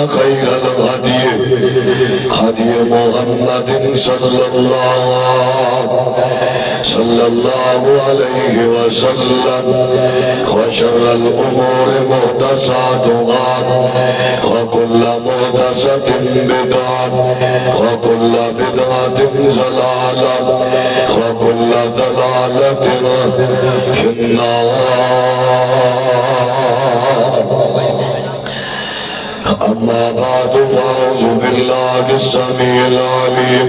خير الهدي هدي محمد صلى الله عليه وسلم وشر الأمور محدثاتها وكل محدثة بدعة وكل بدعة ضلالة وكل ضلالة في النار. أما بعد فأعوذ بالله السميع العليم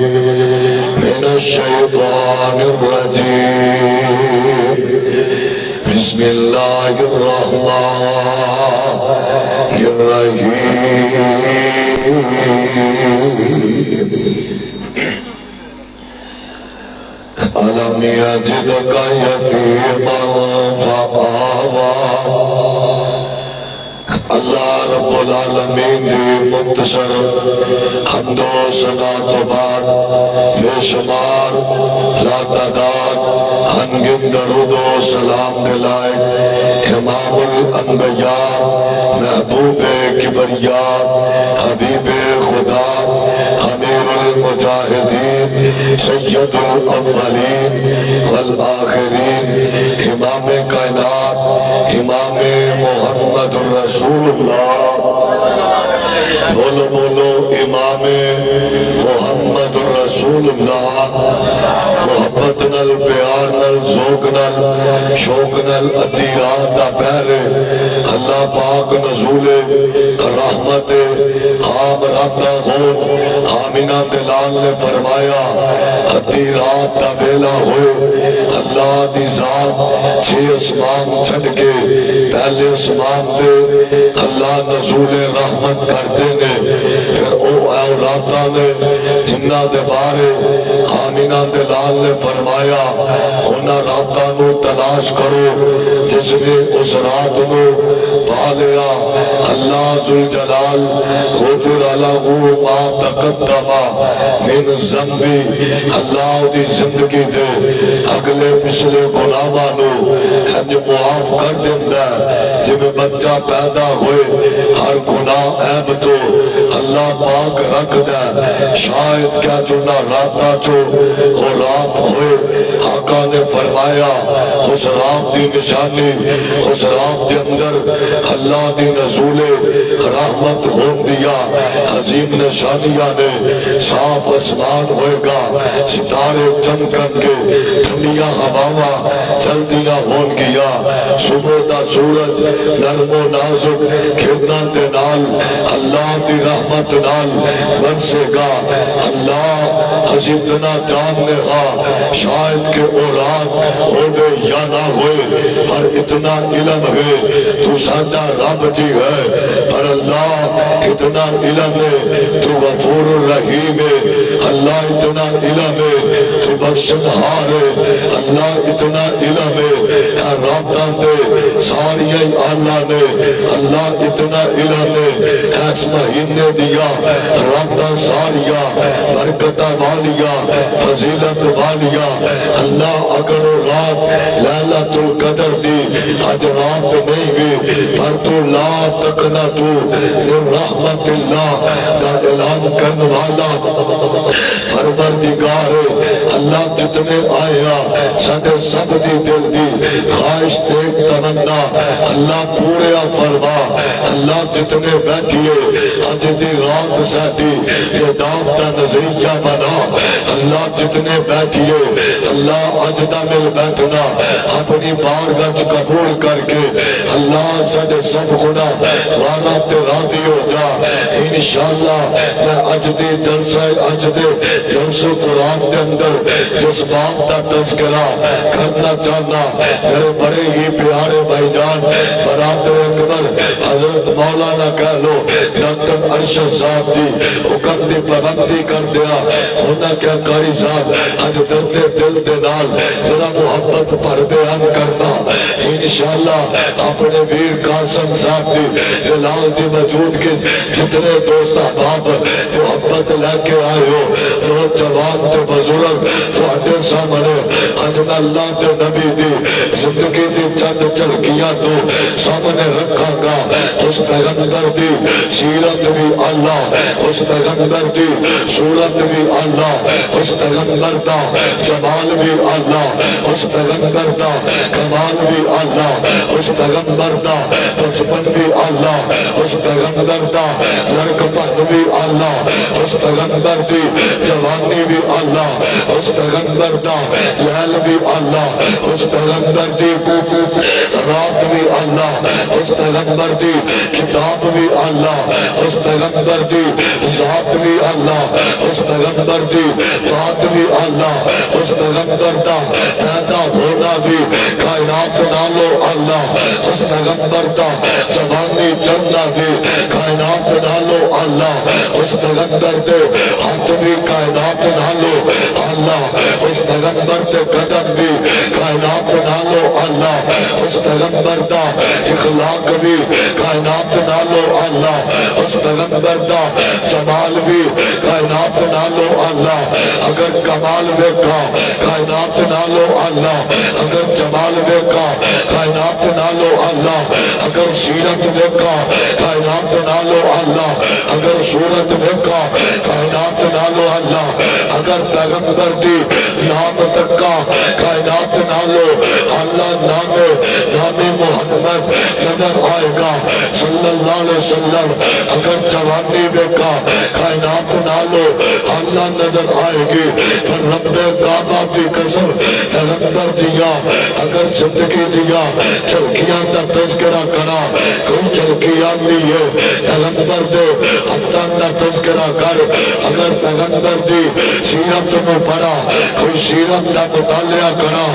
من الشيطان الرجيم. بسم الله الرحمن الرحيم. ألم يجدك يتيما فآوى. اللہ رب العالمین دی مختصر حمد و ثنا تو بعد بے شمار لا تعداد انگن درود و سلام دلائے امام الانبیاء محبوب کبریاء حبیب خدا امیر المجاہدین سید الاولین والآخرین امام کائنات امام محمد رسول اللہ. بولو بولو امام محمد رسول اللہ. محبت نل پیار نل ذوق نل شوق نل ادھی رات دا پہرے اللہ پاک نزول رحمت عام راتہ ہون. آمینہ دلال نے فرمایا ادھی رات دا بیلا ہوئے اللہ دی ذات چھ اسمان چھڑ کے پہلے اسمان تے اللہ نزول رحمت کرتے نے. پھر او راتاں نے جنہ دے بارے آمینہ دلال نے فرمایا انہاں راتاں نو تلاش کرو جس نے اس رات نو پا لیا اللہ ذوالجلال غفر لہ ما تقدم من ذنبی. اللہ دی زندگی دے اگلے پچھلے گناہاں نو معاف کر دیندا ہے. جب بچہ پیدا ہوئے ہر گناہ عیب تو اللہ پاک رکھ دے. شاید کیا چنا راتا چو وہ رات ہوئے آقا نے فرمایا اس رات دی نشانی اس رات دے اندر اللہ دی نزول رحمت ہو دیا. عظیم نشانیاں نے صاف اسمان ہوئے گا ستارے چمکن کے ٹھنڈیاں ہواواں چلدیاں ہون گیا. صبح دا سورج نرم و نازک کھرداں تے نال اللہ دی رحمت نال برسے گا. اللہ اتنا جاننے ہاں شاید کہ وہ رات ہوئے یا نہ ہوئے پر اتنا علم ہے تو سانجا رب جی ہے. پر اللہ اتنا علم ہے تو غفور الرحیم ہے. اللہ اتنا علم ہے تو بخشن ہار ہے. اللہ اتنا علم ہے رابطہ دے ساری اللہ نے. اللہ اتنا علم ہے ایس مہینے دیا رابطہ ساریا برکتہ والیا فضیلت والیا. اللہ اگر رات لیلۃ القدر دی آج رات نہیں گئی پر تو لا تکنا تو رحمت اللہ دا اعلان کرنے والا پروردگار ہے. اللہ جتنے آیا ساڈے سب دی دل دی خواہش دیکھ تمنا اللہ پورے فرما. اللہ جتنے بیٹھیے اج دی رات ساڈی یہ دام دا نظریہ بنا. اللہ جتنے بیٹھیے اللہ اج دا مل بیٹھنا اپنی بارگاہ قبول کر کے اللہ ساڈے سب گناہ وانا تے راضی ہو جا. انشاءاللہ میں اج دی جلسہ اج دے جلسہ قرآن دے اندر جس بات دا تذکرہ کرنا چاہنا میرے بڑے ہی پیارے بھائی جان برادر اکبر حضرت مولانا کہہ لو ڈاکٹر ارشد صاحب دی حکم دی پابندی کر دیا. انہاں کیا قاری صاحب اج درد دل دے نال ذرا محبت پر بیان کرنا انشاءاللہ اپنے ویر قاسم صاحب دی جلال دی موجود کے جتنے دوست احباب محبت لے کے آئے ہو نوجوان تے بزرگ تواڈے سامنے اج اللہ تے نبی دی زندگی دی چند چلکیاں دنیا تو سامنے رکھا گا اس پیغمبر دی سیرت بھی اللہ اس پیغمبر دی صورت بھی اللہ اس پیغمبر دا جمال بھی اللہ اس پیغمبر دا کمال بھی اللہ اس پیغمبر دا بچپن بھی اللہ اس پیغمبر دا لڑکپن بھی اللہ اس پیغمبر دی جوانی بھی اللہ اس پیغمبر دا لہل بھی اللہ اس پیغمبر دی رات بھی اللہ اس پیغمبر دی کتاب بھی اللہ اس پیغمبر دی ذات بھی اللہ اس پیغمبر دی بات بھی اللہ اس پیغمبر دا پیدا ہونا بھی کائنات نالو اللہ اس پیغمبر دا جوانی چڑھنا بھی کائنات نالو اللہ اس پیغمبر دے ہاتھ بھی کائنات نالو اللہ اس پیغمبر دے قدم بھی کائنات نالو اللہ اس پیغمبر دا اخلاق بھی کائنات نالو اللہ اس پیغمبر دا جمال بھی کائنات نالو اللہ اگر کمال دیکھا کائنات نالو اللہ اگر جمال دیکھا کائنات نالو اللہ اگر سیرت دیکھا کائنات نالو اللہ اگر صورت دیکھا کائنات نالو اللہ اگر پیغمبر دی نام تکا کائنات نالو اللہ نام محمد نظر آئے گا صلی اللہ علیہ وسلم اگر جوانی دیکھا کائنات نالو اللہ نظر آئے گی پر رب کعبہ کی قسم پیغمبر دیا اگر زندگی دیا چلکیاں دا تذکرہ کرا کوئی چلکی آتی ہے پیغمبر دے ہفتہ دا تذکرہ کر اگر پیغمبر دی سیرت میں پڑھا کوئی سیرت دا مطالعہ کرا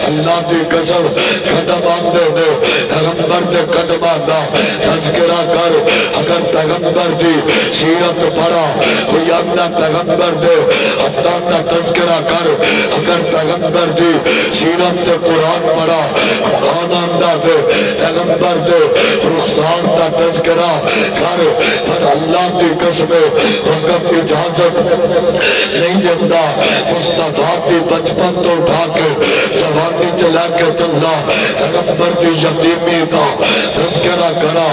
اللہ دی قسم قدم آندے نے پیغمبر دے قدم آندہ تذکرہ کر اگر پیغمبر دی سیرت پڑھا کوئی اپنا پیغمبر دے ہفتہ دا تذکرہ کر اگر پیغمبر دی سیرت دے قرآن پڑھا قرآن آندہ دے پیغمبر دے رخصان دا تذکرہ کر پر اللہ دی قسم وقت اجازت نہیں دیتا مصطفیٰ کی بچپن تو اٹھا کے جوانی چلا کے چلا پیغمبر دی یتیمی کا تذکرہ کرا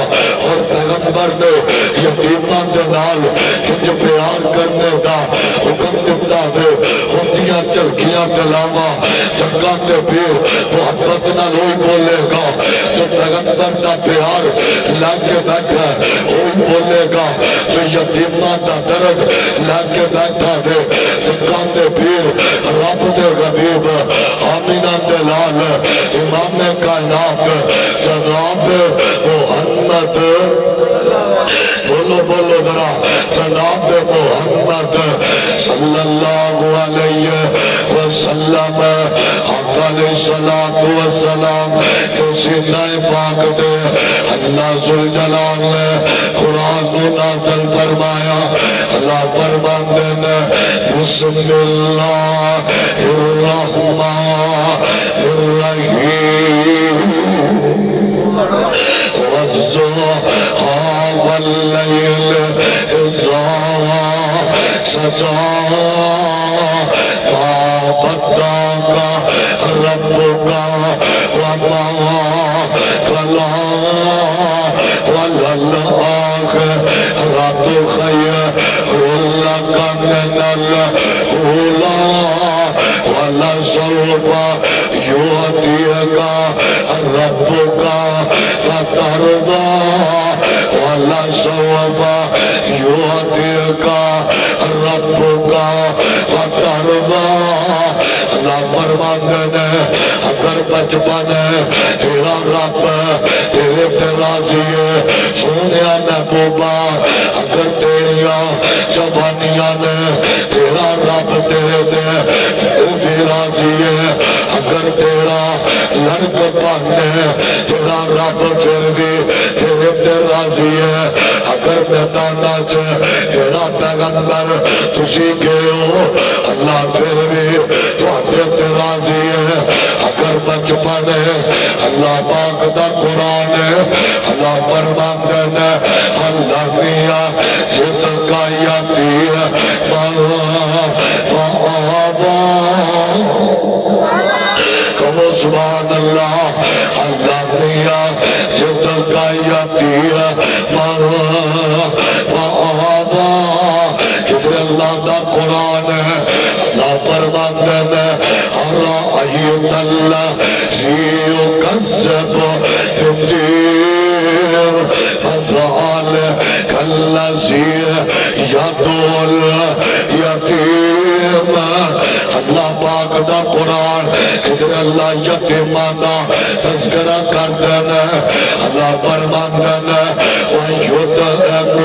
اور پیغمبر نے یتیمان دے نال ہنج پیار کرنے دا حکم دیتا دے ہوتیاں چلکیاں تلاما جنگاں تے پھر محبت نہ لوئی بولے گا جو پیغمبر دا پیار لگ کے بیٹھا وہی بولے گا جو یتیمان دا درد لگ کے بیٹھا دے جنگاں تے پھر رب دے غریب آمینہ دلال امام کائنات جناب محمد بولو بولو ذرا جناب محمد صلی اللہ علیہ وسلم حق علیہ السلام سینہ پاک دے اللہ ذوالجلال نے قرآن نازل فرمایا اللہ فرماندے نے بسم اللہ الرحمن الرحیم والضحى والليل إذا سجى ما ودعك ربك وما قلى وللآخرة خير لك من الأولى ولسوف يعطيك ربك فترضى ولسوف يعطيك ربك فترضى اللہ فرماندے نے اگر بچپن ہے تیرا رب تیرے تے راضی ہے سونیا محبوبہ اگر تیریا جوانیاں نے تیرا رب تیرے تے پھر بھی راضی ہے اگر تیرا لڑک پن ہے تیرا رب پھر بھی تیرے تے راضی ہے اگر میدانہ چ تیرا پیغمبر تسی گئے ہو اللہ پھر بھی تواڈے تے راضی ہے اگر بچپن ہے اللہ پاک دا قرآن ہے اللہ فرماندے نے اللہ میاں جت کایاتی ہے کہو سبحان اللہ اللہ میاں الدين فذلك الذي يدعو اليتيم اللہ پاک دا قرآن ادھر اللہ یتیمان دا تذکرہ کر دینا اللہ فرمان دینا وَيُدْعِمُ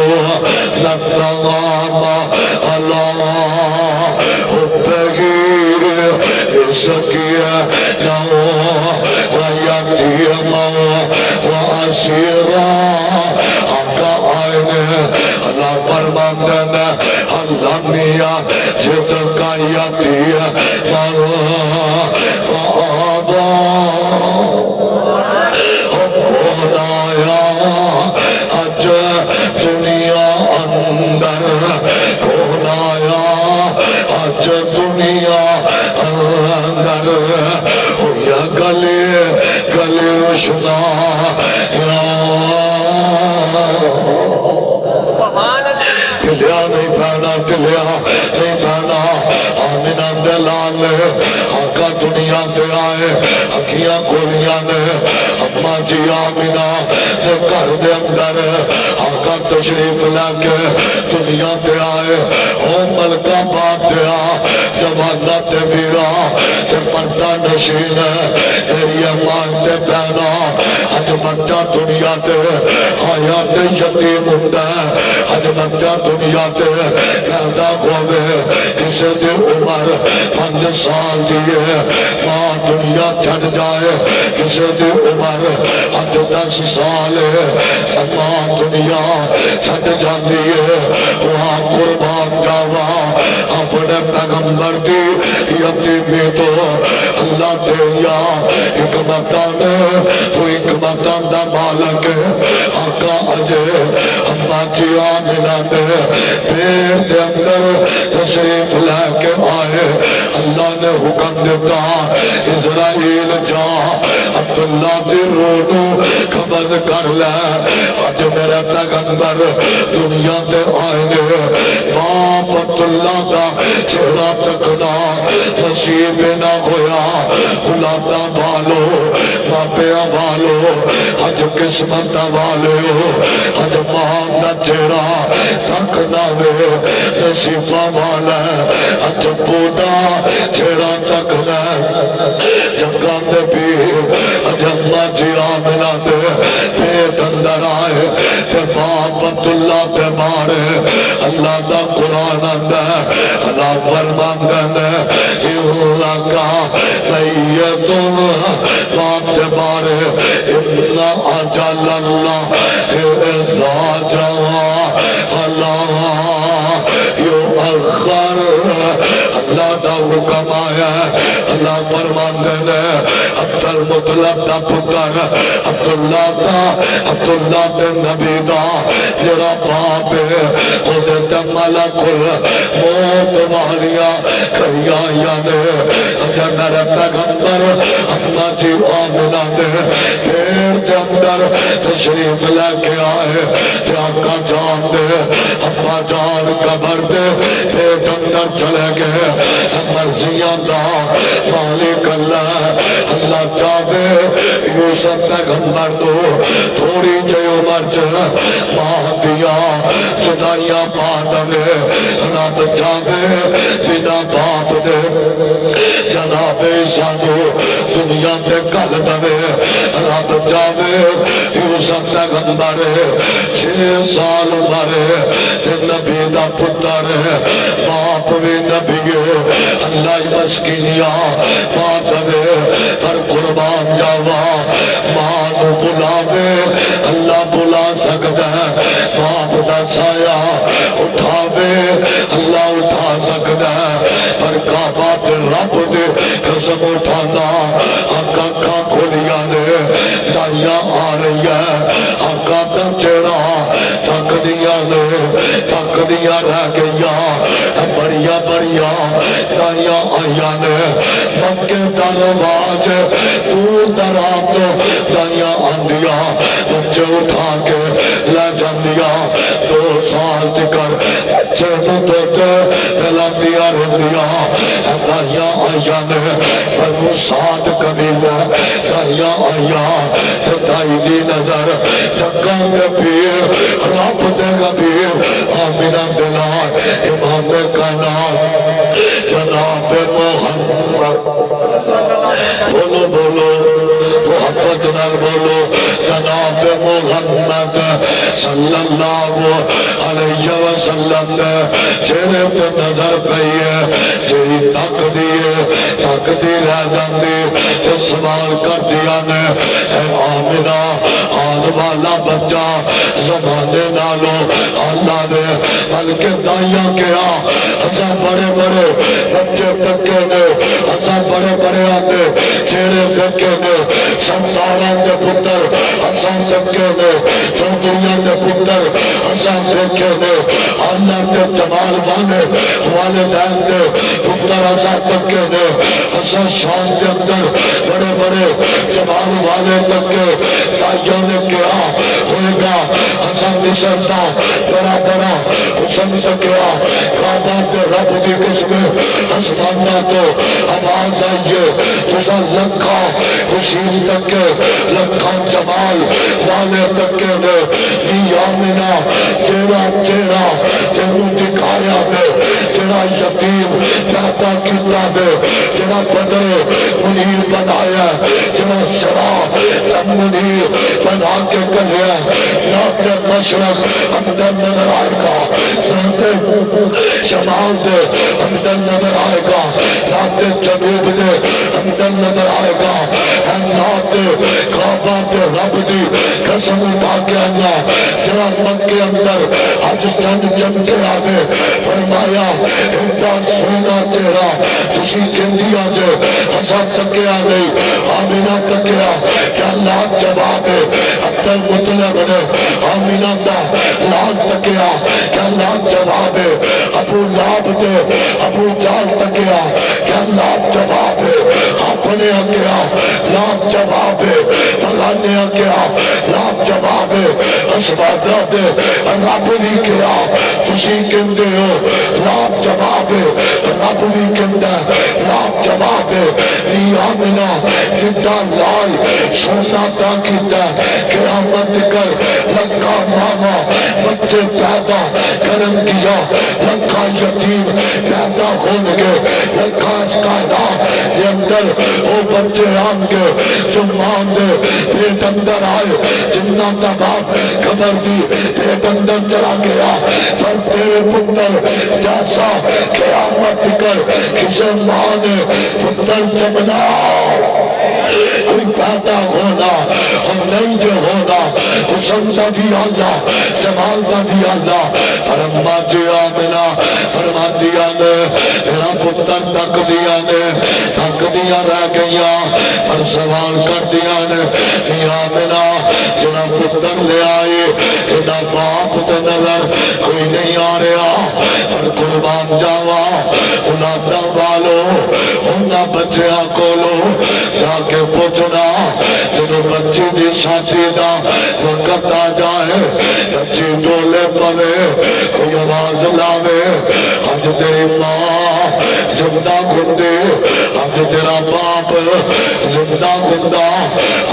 لَطَّعَامَ اللہ حُبِّهِ مسكينا ويتيما وأسيرا آقا آئینے اللہ فرمان دینا اللہ میاں جد کا یتیما وآبا کونایا اج دنیا اندر کونایا اج دنیا اندر ہویا گلے گلے رشنا ٹلیا نہیں پہنا ٹلیا نہیں پہنا آمینہ دلال آقا دنیا دے آئے اکھیاں کھولیاں نے اماں جی آمینہ دے گھر دے اندر آقا تشریف لے کے دنیا دے آئے او ملکہ بات دے آ جوانہ تے بیرا تے پردہ نشین میری اماں تے پہنا اج بچہ دنیا تے آیا تے یتیم ہوتا ہے اج بچہ دنیا تے پیدا ہوئے کسے دی عمر 5 سال دیئے ماں دنیا چھڑ جائے کسے دی عمر 10 سال ماں دنیا چھڑ جاندی ہے وہاں قربان جاوا اپنے پیغمبر دی یتیمی تو اللہ دیا حکمتان تو حکمتان دا مالک آقا اجے اماں جی آمینہ دے پیر دے اندر تشریف لے کے آئے اللہ نے حکم دیتا اسرائیل جا عبداللہ دی رونو قبض کر لے آج میرے پیغمبر دنیا دے آئے باپ عبداللہ دا چہرہ تکنا نصیب نہ ہویا اولادہ بالو باپیاں بالو آج قسمت والے ہو آج ماں نہ چہرہ تکنا وے نصیبہ والا آج بودا چہرہ تکنا جگہ دے پیر آج اللہ جی آمینہ دے پیٹ اندر آئے تے باپ عبداللہ دے بارے اللہ دا قرآن اندر اللہ فرمان دینے اللہ کا لیتن باپ دے بارے اتنا اجل اللہ ایسا جوا اللہ یو اخر اللہ دا حکم آیا اللہ فرمان دینے عبد المطلب دا پتر عبداللہ تے نبی دا جرا باپ ہے خودت ملک الموت والیا کریا یانے اچھا میرے پیغمبر اماں جی آمینہ دے پیر دے اندر تشریف لے کے آئے تے آقا جان دے اماں جان قبر دے پیٹ اندر چلے گئے مرضیاں دا مالک اللہ چاہے یوسف پیغمبر دو تھوڑی جے عمر چ ماں دیا جدائیاں پا دے رات چاہے بنا باپ دے جناب سانو دنیا تے کل دے رات چاہے یوسف پیغمبر 6 سال عمر تے نبی دا پتر باپ بھی نبی اللہ مسکینیاں پا دے پر قربان جاوا ماں نو بلا دے اللہ بلا سکتا ہے باپ دا سایہ اٹھا دے اللہ اٹھا سکتا ہے پر کعبہ دے رب دے قسم اٹھانا آقا کا کھولیا نے دائیاں آ رہی ہے آقا دا چہرہ تک دیا رہ گیا بڑیا دائیاں آیا نے مکے درواز دور دراز تو دائیاں آندیا بچے اٹھا کے لے جاندیا 2 سال تکر بچے نو دے دلاندیا رندیا دائیاں آیا نے بنو سعد قبیلہ دائیاں آیا جگہ دے پیر رب دے غبیر آمینہ دلال امام کائنات جناب محمد بولو بولو محبت نال بولو جناب محمد صلی اللہ علیہ وسلم چہرے تے نظر پئی ہے جی تک دی رہ جاندی تے سوال کر دیا نے اے آمینہ آن والا بچہ زمانے نالو اللہ دے بلکہ دائیاں کیا اسا بڑے بڑے بچے تکے نے اسا بڑے بڑے آتے چہرے تکے نے سرداراں دے پتر اسا تکے نے چودھریاں دے پتر اسا تکے نے اللہ دے جمال والدین دے پتر اسا تکے نے اسا شان دے اندر بڑے بڑے جمال والے تکے دائیوں نے کیا ہوئے گا اسا مصر دا بڑا بڑا حسن تکیا کعبہ دے رب دی قسم آسمانہ تو آواز آئیے تسا لکھا خوشیل تکے لکھا جمال والے تکے نے نی آمینہ چہرہ چہرہ جنہوں دکھایا دے جڑا یتیم پیدا کیتا دے جڑا بدر منیر بنایا جڑا سرا منیر بنا کے کریا ناتے مشرق اندر نظر آئے گا ناتے شمال دے اندر نظر آئے گا ناتے جنوب دے اندر نظر آئے گا ناتے کعبہ دے رب دی قسم اٹھا کے اللہ جڑا مکے اندر آج چند چمکے آگے فرمایا انتا سونا چہرہ تسی کندی آجے ہسا تکیا نہیں آمینہ تکیا کہ اللہ جواب ہے اکتر مطلب نے آمینہ دا لان تکیا کہ اللہ جواب ہے ابو لاب دے ابو جال تکیا کہ اللہ جواب ہے اپنے اکیا لان جواب ہے بغانے اکیا لان جواب ہے اسبادہ دے رب بھی کیا تسی کندے ہو لان جواب ہے رب بھی کندہ لان جواب ہے نی آمینہ جدہ لال سونا تا کیتا قیامت کر لکھا ماما بچے پیدا کرن گیا لکھا یتیم پیدا ہونگے لکھا اس کائنات دے اندر وہ بچے آنگے جو مان دے پیٹ اندر آئے جنہ کا باپ قبر دی پیٹ اندر چلا گیا پر تیرے پتر جیسا قیامت کر کسے ماں نے پتر جمنا کوئی پیدا ہونا اور نہیں جو ہونا حسن دا بھی اللہ جمال دا بھی اللہ فرما جی آمینہ فرما دیا نے میرا پتر تک دیا نے تک دیا رہ گیا پر سوال کر دیا نے آمینہ جنا پتر لے آئے ایدہ باپ تے نظر کوئی نہیں آ رہا پر قربان جاوا اولادہ والو انہا بچیاں کولو جا کے پوچھنا جنہوں بچی دی شادی دا وقت آ جائے بچی ڈولے پوے کوئی آواز لاوے آج تیری ماں زندہ گھندے آج تیرا باپ زندہ گھندا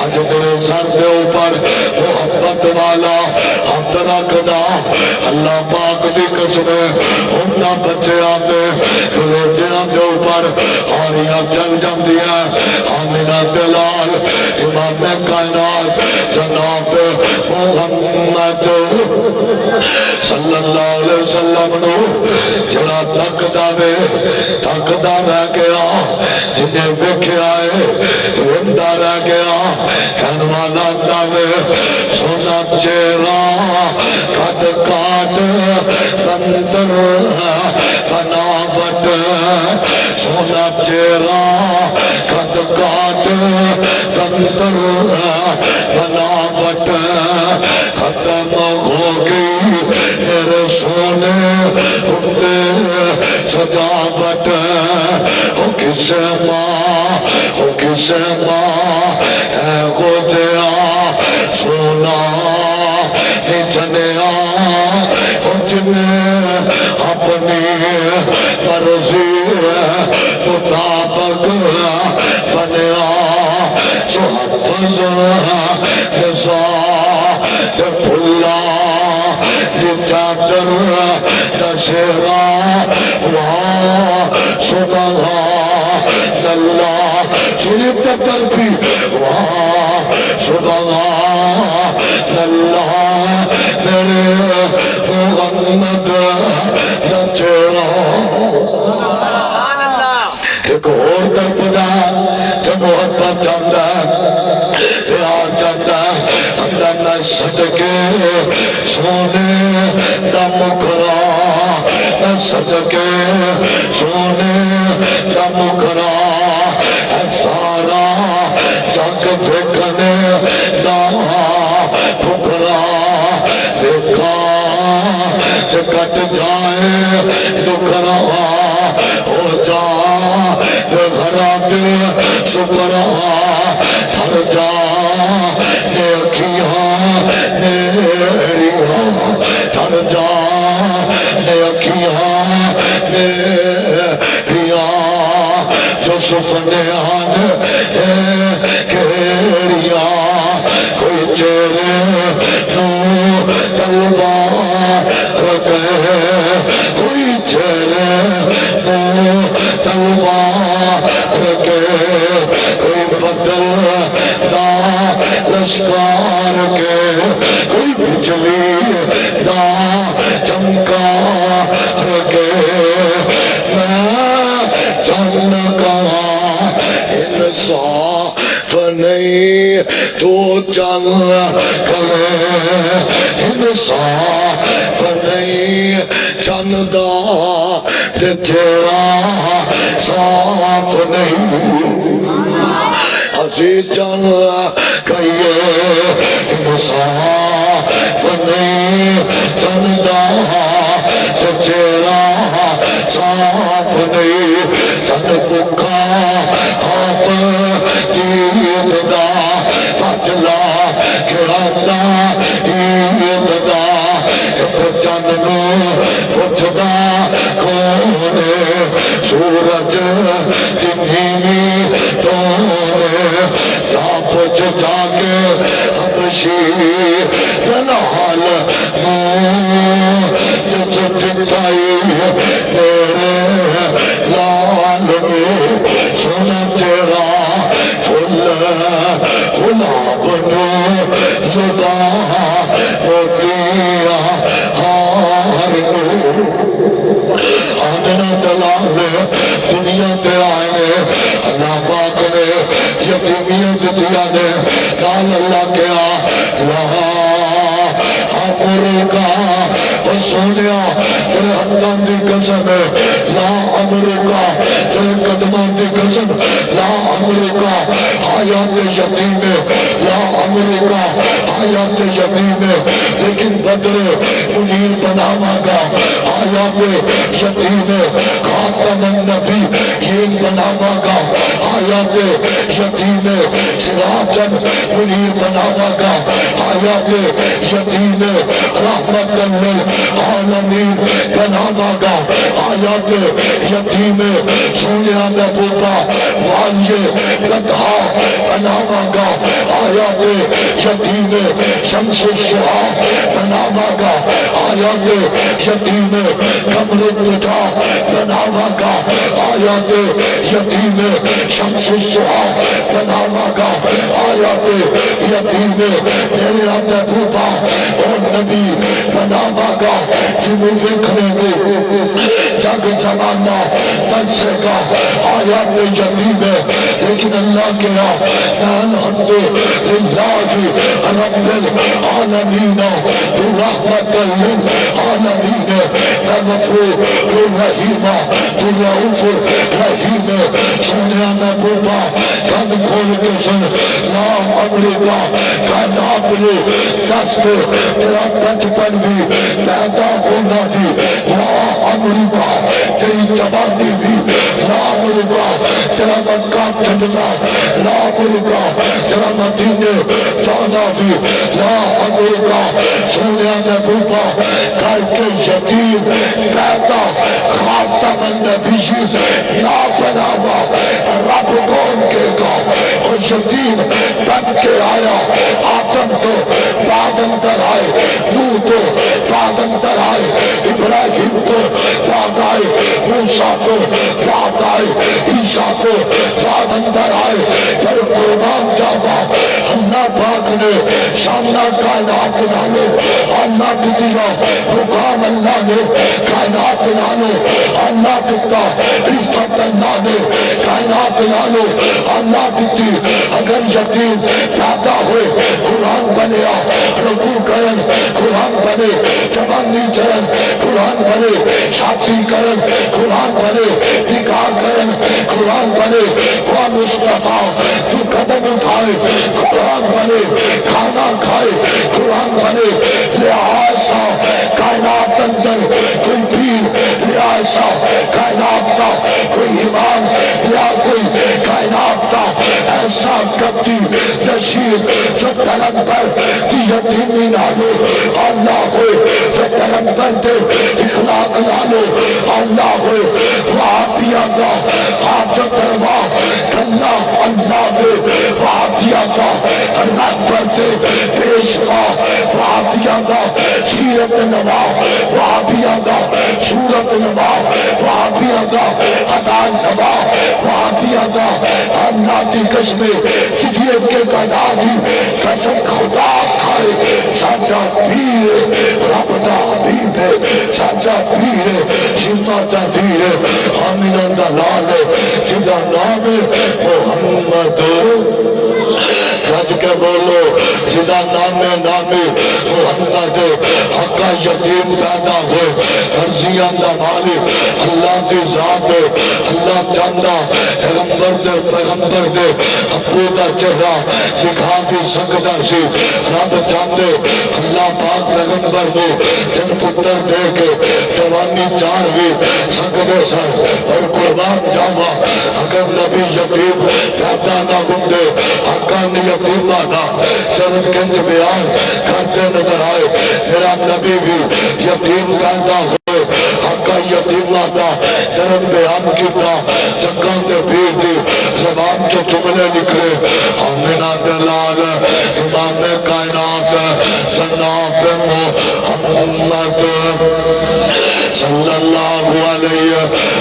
آج تیرے سر دے اوپر محبت والا ہاتھ رکھدا اللہ پاک دی قسم انہاں بچے آتے کلیجیاں دے اوپر آریاں چل جاندی ہے آمینہ دلال امام کائنات جناب محمد صلی اللہ علیہ وسلم نو جڑا تک دا رہ گیا جنہیں دیکھے آئے زندہ رہ گیا کہن والا داوے سونا چہرہ کٹ کاٹ بندر بناوٹ سونا چہرہ کٹ کاٹ بندر بناوٹ ختم ہو گئی میرے سونے اٹھتے سجاوٹ ہو کسے ماں ہے ہو جیا سونا جنیا ہو جنہیں اپنی مرضی مطابق بنیا سو حفظ نظام تے پھلا دی چادر دا سہرا واہ سبحان اللہ سنی تتر بھی واہ سبحان اللہ میرے محمد دا چہرہ ایک اور طرف دا تے محبت چاہتا پیار چاہتا اندر نہ صدقے سونے دا مکھرا نہ صدقے سونے دا مکھرا سارا جگ پھکنے دا پھکرا دیکھا تے کٹ جائے دکھرا ہو جا تے گھرا دے شکرا ٹھر جا نے اکھیاں میریاں ٹھر جا نے اکھیاں میریاں جو سپنے آن کیڑیاں کوئی چہرے نو تلوار رکھے کوئی چہرے نو تلوار رکھے کوئی بدل دا لشکار کے کوئی بجلی دا چمکا رکھے میں چمکا انصاف نہیں تو چمکے انصاف نہیں چندا تے تیرا صاف نہیں اسی چل کئیے انصاف نہیں چندا تے تیرا صاف نہیں چند بکھا آپ دید دا پتلا کہ آتا عید دا ایک چننو پچھدا کونے سورج دنیمی تونے جا پچھ جا کے حبشی دنال نو جس ٹکائی میرے لال نو سنا تیرا پھل گلاب نو زدا موتیاں ہار نو آمنہ دلال دنیا تے آئے اللہ پاک نے یتیمیت دیا نے نال اللہ کیا امریکہ اور سونیا تیرے ہندان دی قسم ہے لا امریکہ تیرے قدمان دی قسم لا امریکہ حیات یتیم ہے لا امریکہ حیات یتیم ہے لیکن بدر منیر بناوا گا حیات یتیم ہے خاتم النبی یہ بناوا گا حیات یتیم ہے سراجن منیر بناوا گا حیات یتیم ہے رحمت للعالمین بناوا گا آیات یتیم سونیا محبوبہ والیے لدھا بناوا گا آیات یتیم شمس الشہا بناوا گا آیات یتیم قمر الدجا بناوا گا آیات یتیم شمس الشہا بناوا گا آیات یتیم میرے محبوبہ اور نبی بناوا گا جنہوں دیکھنے میں جگ زمانہ تنسے گا آیات یتیم ہے لیکن اللہ کیا الحمد للہ رب العالمین رحمت للعالمین غفور الرحیم الرؤوف الرحیم سنیا محبوبہ کن کھول کے سن لا امریکہ کائنات نے دست تیرا بچپن بھی پیدا ہونا بھی لا امریکہ تیری جوانی بھی لا امریکہ تیرا مکہ چھڑنا لا امریکہ تیرا مدینے جانا بھی لا امریکہ سونیا محبوبہ کر کے یتیم پیدا خاتم النبی نا بناوا رب کون کے گا اور یتیم بن کے آیا آدم کو بعد اندر آئے، نوح تو بعد اندر آئے، ابراہیم تو بعد آئے، موسیٰ تو بعد آئے، عیسیٰ تو بعد اندر آئے۔ پر قربان جاوا اللہ پاک نے سامنا کائنات نالو اللہ دیا مقام، اللہ نے کائنات نالو اللہ دیتا رفت، اللہ نے کائنات نالو اللہ دیتی۔ اگر یتیم پیدا ہوئے قرآن بنیا، رکوع کرن قرآن بنے، جوانی چرن قرآن بنے، شادی کرن قرآن بنے، نکاح کرن قرآن بنے، وہ مصطفیٰ تو قدم اٹھائے قرآن بنے، کھانا کھائے قرآن بنے۔ لہذا کائنات اندر کوئی پیر، لہذا کائنات کا کوئی امام، یا کوئی کائنات کا ایسا کبھی نشیر جو پیغمبر کی یتیمی نالو اللہ ہوئے، جو پیغمبر دے اخلاق نالو اللہ ہوئے، وہابیہ کا حاجت روا کنا اللہ دے، وہابیہ کا رہبر دے پیشوا، وہابیہ کا سیرت نوا، وہابیہ کا صورت نوا، وہابیہ کا ادا نوا، وہابیہ کا اللہ کی قسمیں جدید کے تعدادی قسم خدا کھائے۔ ساجا پیر رب دا حبیب ہے، ساجا پیر شفا دا دیر ہے، آمینہ دا لال ہے، جدا نام ہے محمد۔ رج کے بولو جدا نام محمد، حقا یتیم پیدا ہوئے، مرضیاں دا مالک اللہ دی ذات ہے۔ اللہ چاہتا پیغمبر دے ابو دا چہرہ دکھا دی سکتا سی، رب چاہتے اللہ پاک پیغمبر کو جن پتر دے کے جوانی چار بھی سکتے سر۔ اور قربان جاوا اگر نبی یتیم پیدا نہ ہوندے، حقا یتیمہ نہ جنت کنج بیان کرتے نظر آئے، میرا نبی بھی یتیم پیدا ہوئے، حقا یتیمہ دا جنت بیان کیتا، جگان دے پھر دی زبان کے جملے نکلے۔ آمینہ دلال امام کائنات جناب محمد صلی اللہ علیہ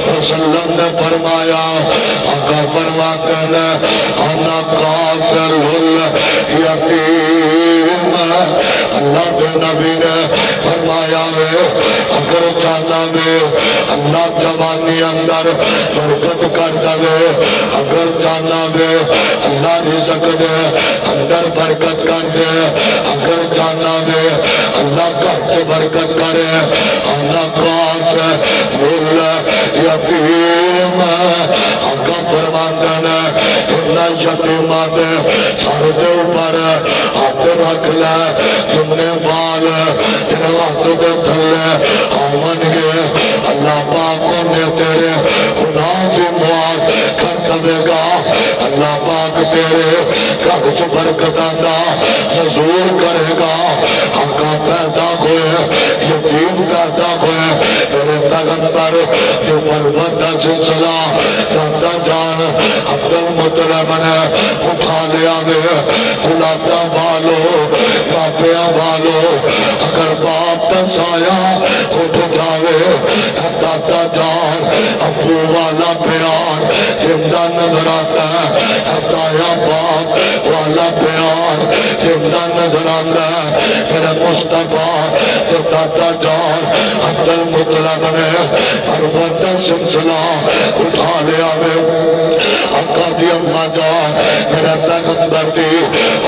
وسلم نے فرمایا، آقا فرماتے ہیں انا قاتل الیتیم۔ اللہ کے نبی نے فرمایا ہے اگر چاہنا دے اللہ جوانی اندر برکت کر دے، اگر چاہنا دے اللہ رزق دے اندر برکت کر دے، اگر چاہنا دے اللہ گھر برکت کرے۔ انا قاتل الیتیم، آقا فرماتے ہیں انہاں یتیماں دے سر دے اوپر ہاتھ رکھ لے، جمنے وال تیرے ہاتھ دے تھلے آمن گے، اللہ پاک نے تیرے گناہ کی معاف کر دے گا، اللہ پاک تیرے گھر چ برکتاں دا نزول کرے گا۔ آقا پیدا ہوئے یتیم پیدا ہوئے، میرے پیغمبر جو پروت دا سلسلہ دادا جان عبد المطلب نے اٹھا لیا گے، اولاداں والو باپیاں والو، اگر باپ دا سایہ اٹھ جاوے دادا جان ابو والا پیار زندہ نظر آتا ہے، دایا باپ والا پیار زندہ نظر آتا ہے۔ میرے مصطفیٰ تو دادا جان عبد المطلب نے پروت دا سلسلہ اٹھا لیا گے۔ آقا دی اماں جان میرے پیغمبر دی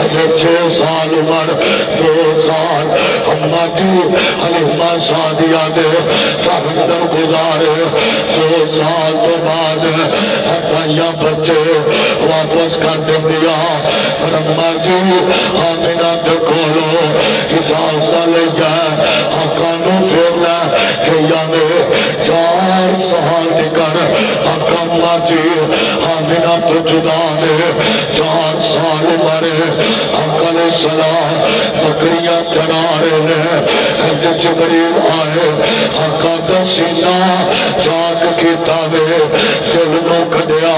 اجے 6 سال عمر 2 سال اماں جی حلیمہ سعدیہ دے گھر اندر گزارے، 2 سال تو بعد ہتھائیاں بچے واپس کر دیا، اور اماں جی آمینہ دے کولو اجازت لے گئے، آقا نو پھیرنا کہ یانے 4 سال نکر آقا اماں جی آمینہ تو جدا نے 4 سال مرے، آقا علیہ السلام بکریاں چرا رہے ہیں، جب جبریل آئے آقا دا سینہ جاگ کیتا دے، دل نو کھڑیا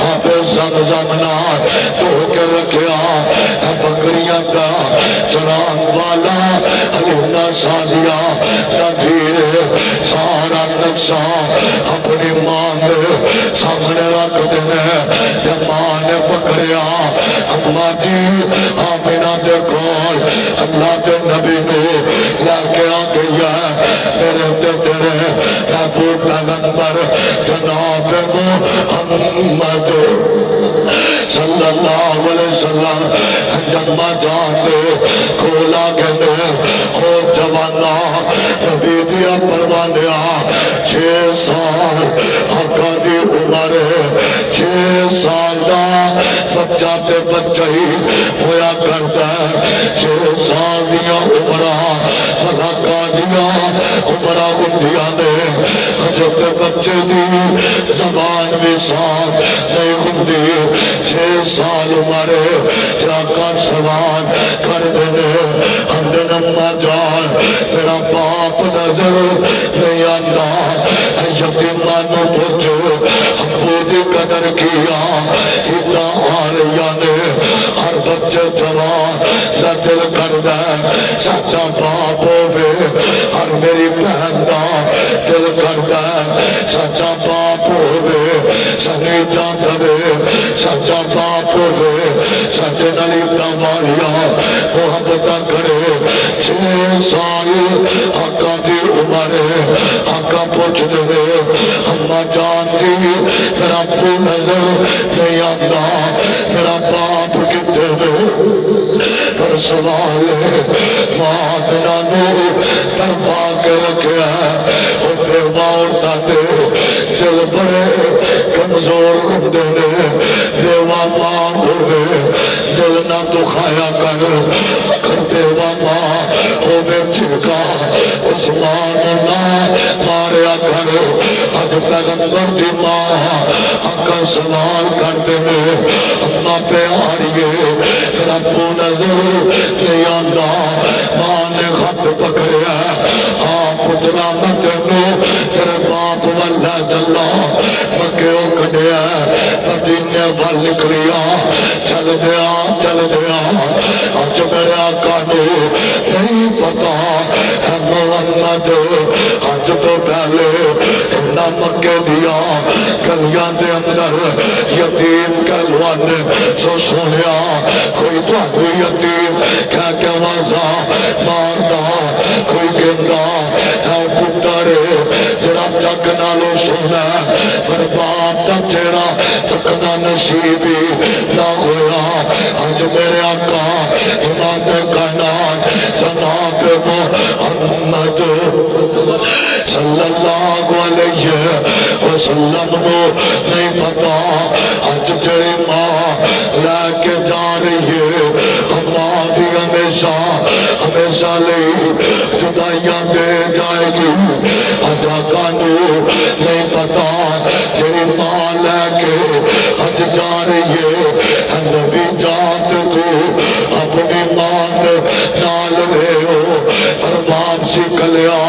آپ زمزم نہ تو کے رکھیا، بکریاں دا چران والا حلیمہ سعدیہ دا دھیر سارا نقشہ اپنی ماں دے سامنے رکھ دینے تے ماں نے پکڑیا اماں جی آمینہ دے کول اللہ دے نبی نو لے کے آ گئی ہے میرے تے تیرے محبوب پیغمبر جناب محمد صلی اللہ علیہ وسلم جمع جان دے کھولا گئے اور جوانا نبی دیا پروانیا 6 سال آقا دی عمر 6 سال دا بچہ تے بچہ ہی ہویا کرتا ہے 6 سال دیا عمرہ ملاقہ دیا عمرہ گندیا نے حضرت بچے دی زبان بھی ساتھ نہیں گندی 6 سال عمرے آقا سوال کر دینے ہم نے نمہ جان میرا باپ نظر نہیں آنا یتیمانو پوچھو ابو دی قدر کیا اتنا آریا نے ہر بچے جوان نہ دل کر دے سچا باپ ہوئے ہر میری بہن دا دل کر دے سچا باپ ہوئے سنی جان دے سچا باپ ہوئے سچے نلی تماریا محبتہ کرے 6 سال آقا دی عمر آقا پوچھ دے اماں جانتی میرا پو نظر نہیں آتا میرا باپ کتے دے پر سوال ماں دینا نو ترپا کے رکھیا ہے اور دیوار دے دل بڑے کمزور ہوندے نے دیوا ماں ہوئے دل نہ دکھایا کر دیوا ماں ہوئے چھکا عثمان نہ ماریا کر اج پیغمبر دی ماں آقا سوال کرتے میں اماں پہ آڑیے ربو نظر نہیں آندا ماں نے خط پکڑیا پترا متنو تیرے باپ والا چلا مکیو کڈیا مدینے وال نکلیا چل دیا اج میرے آقا نو نہیں پتا ہے محمد اج تو پہلے نہ مکے دیا گلیاں دے اندر یتیم کہلوانے سو سنیا کوئی تو یتیم کہہ کے وازا ماردا کوئی گندا ہے پتر جڑا جگ نالو سونا پر باپ دا چہرہ تکنا نصیبی نہ ہویا اج میرے آقا امام کائنات جناب محمد صلی اللہ علیہ وسلم نو نہیں پتا اج تیری ماں لے کے جا رہی ہے ماں بھی ہمیشہ لئی جدائیاں دے جائے گی اج آقا نو نہیں پتا تیری ماں لے کے اج جا رہی ہے نبی جات تو اپنی ماں نال رہے ہو پر باپ سی کلیا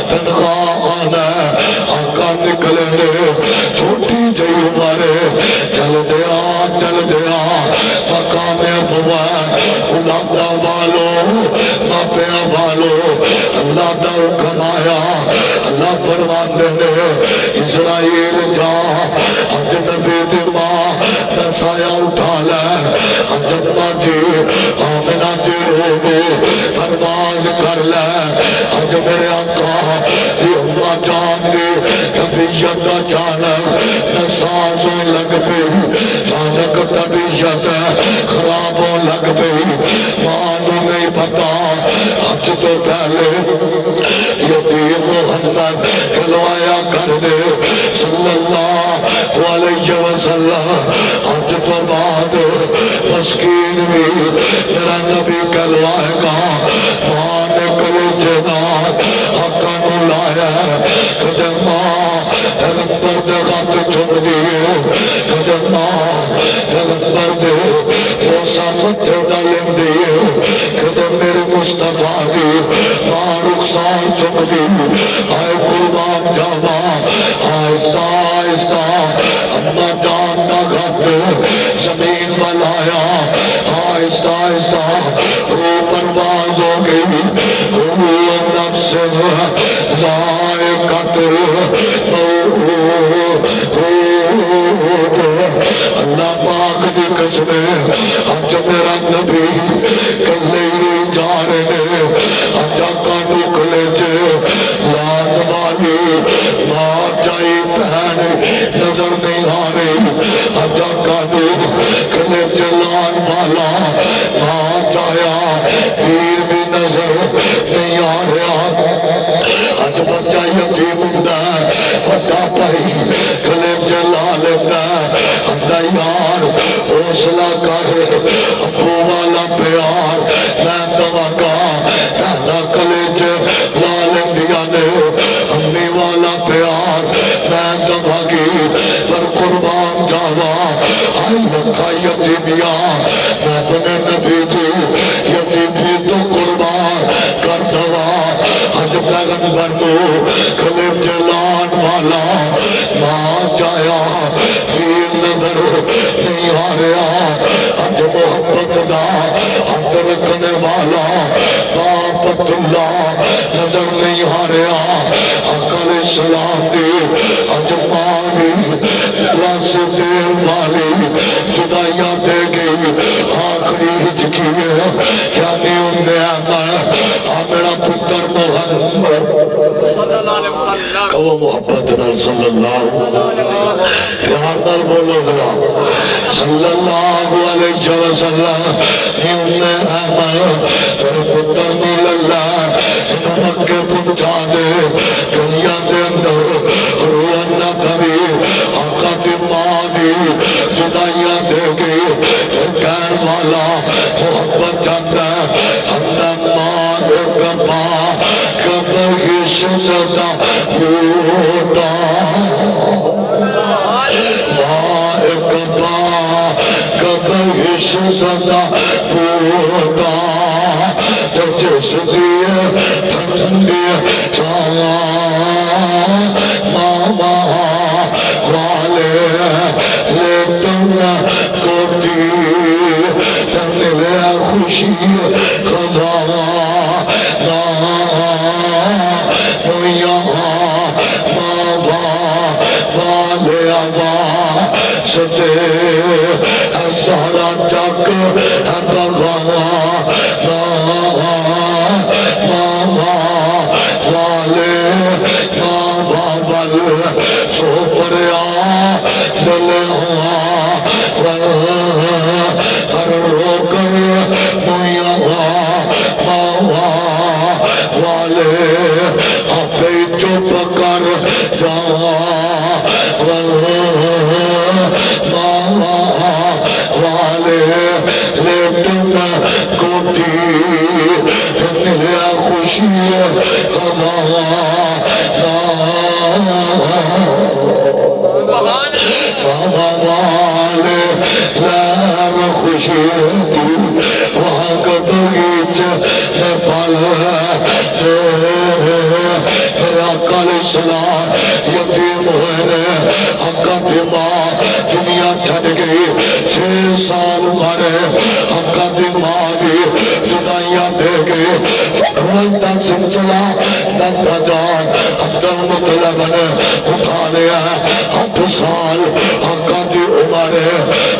تنخواہ آنا آقا نکلے نے چھوٹی جئی عمر چل دیا مقام ابوا اولادہ والو ماپیا والو اللہ دا حکم آیا اللہ فرماندے نے اسرائیل جا اج نبی دی ماں دا سایہ اٹھا لے اج اماں جی آمنہ دی روحو پرواز کر لے اج میرے آقا یہ اماں جان دی طبیعت اچانک نسازوں لگ پئی چانک طبیعت خرابوں لگ پئی مانو نہیں پتا اج تو پہلے یتیم محمد کھلوایا کر دے صلی اللہ علیہ وسلم اج تو بعد مسکین بھی میرا نبی کھلوائے گا ماں نے کلیجے دار آقا نو لایا کدے ماں پیغمبر دے غات چھوڑ دیئے کدے ماں پیغمبر دے روسا متھے ڈالیں دیئے کدے میرے مصطفیٰ دی ماں رخسار چھوڑ دی آئے قربان جاوا آہستہ اماں جان دا گھت زمین والایا آہستہ روح پرواز ہو گئی ذائقۃ اللہ پاک دی قسم اج میرا نبی کلے ہی جا رہے نے اج کانو کلے چ لان والی ماں چائی بہن نظر نہیں آ رہی اج کانو کلے چ لان والا ماں چایا پیر بھی نظر نہیں آ رہا اج بچہ یتیم ہوندا بڑا بھائی کلے چ لا لیتا یار حوصلہ کر ابو والا پیار میں دوا گا پہلا کلیج لا لیندیا نے امی والا پیار میں دوا گی پر قربان جاوا آئی لکھا یتیمیا میں اپنے نبی دی یتیمی تو قربان کر دوا اج پیغمبر تو کلیج لان والا ماں چایا نظر نہیں آ رہا اج محبت دا اندر رکھنے والا باپ اللہ نظر نہیں آ رہا آقا علیہ السلام دی اج ماں رس دیر والی جدائیاں دے گئی آخری ہجکی ہے یعنی اندیا میرا پتر محمد کہو محبت نال صلی اللہ پیار نال بولو ذرا صلی اللہ علیہ وسلم میں احمد میرے پتر نو لگا انہوں مکے پہنچا دے دنیا دے اندر روحن نہ پوی آقا دی ماں دی جدائیاں دے گئی کہن والا محبت چاہتا ہے ہمنا ماں گپا کبھی شدہ پھوٹا شدہ پھوٹا جس دیئے ٹھنڈی چھاواں ماما والے لیٹن کوٹی تنلے خوشی خزاواں نویاں ماما والے آواں ستے سارا چک ماما والے ماما بل سو پریا دل ہر رو کر مویا ماما والے آپ چپ کر جا ماما والے لیٹن کوٹی ملیا خوشی ماما والے لہر خوشی وہاں کا بغیچ میں پل میرا آقا علیہ السلام یتیم ہوئے نے آقا دی ماں دنیا چھڑ گئی 6 سال مرے آقا دی ماں دی جدائیاں دے گئی رولتا سلسلہ دادا جان عبد المطلب نے اٹھا لیا 8 سال آقا دی عمر ہے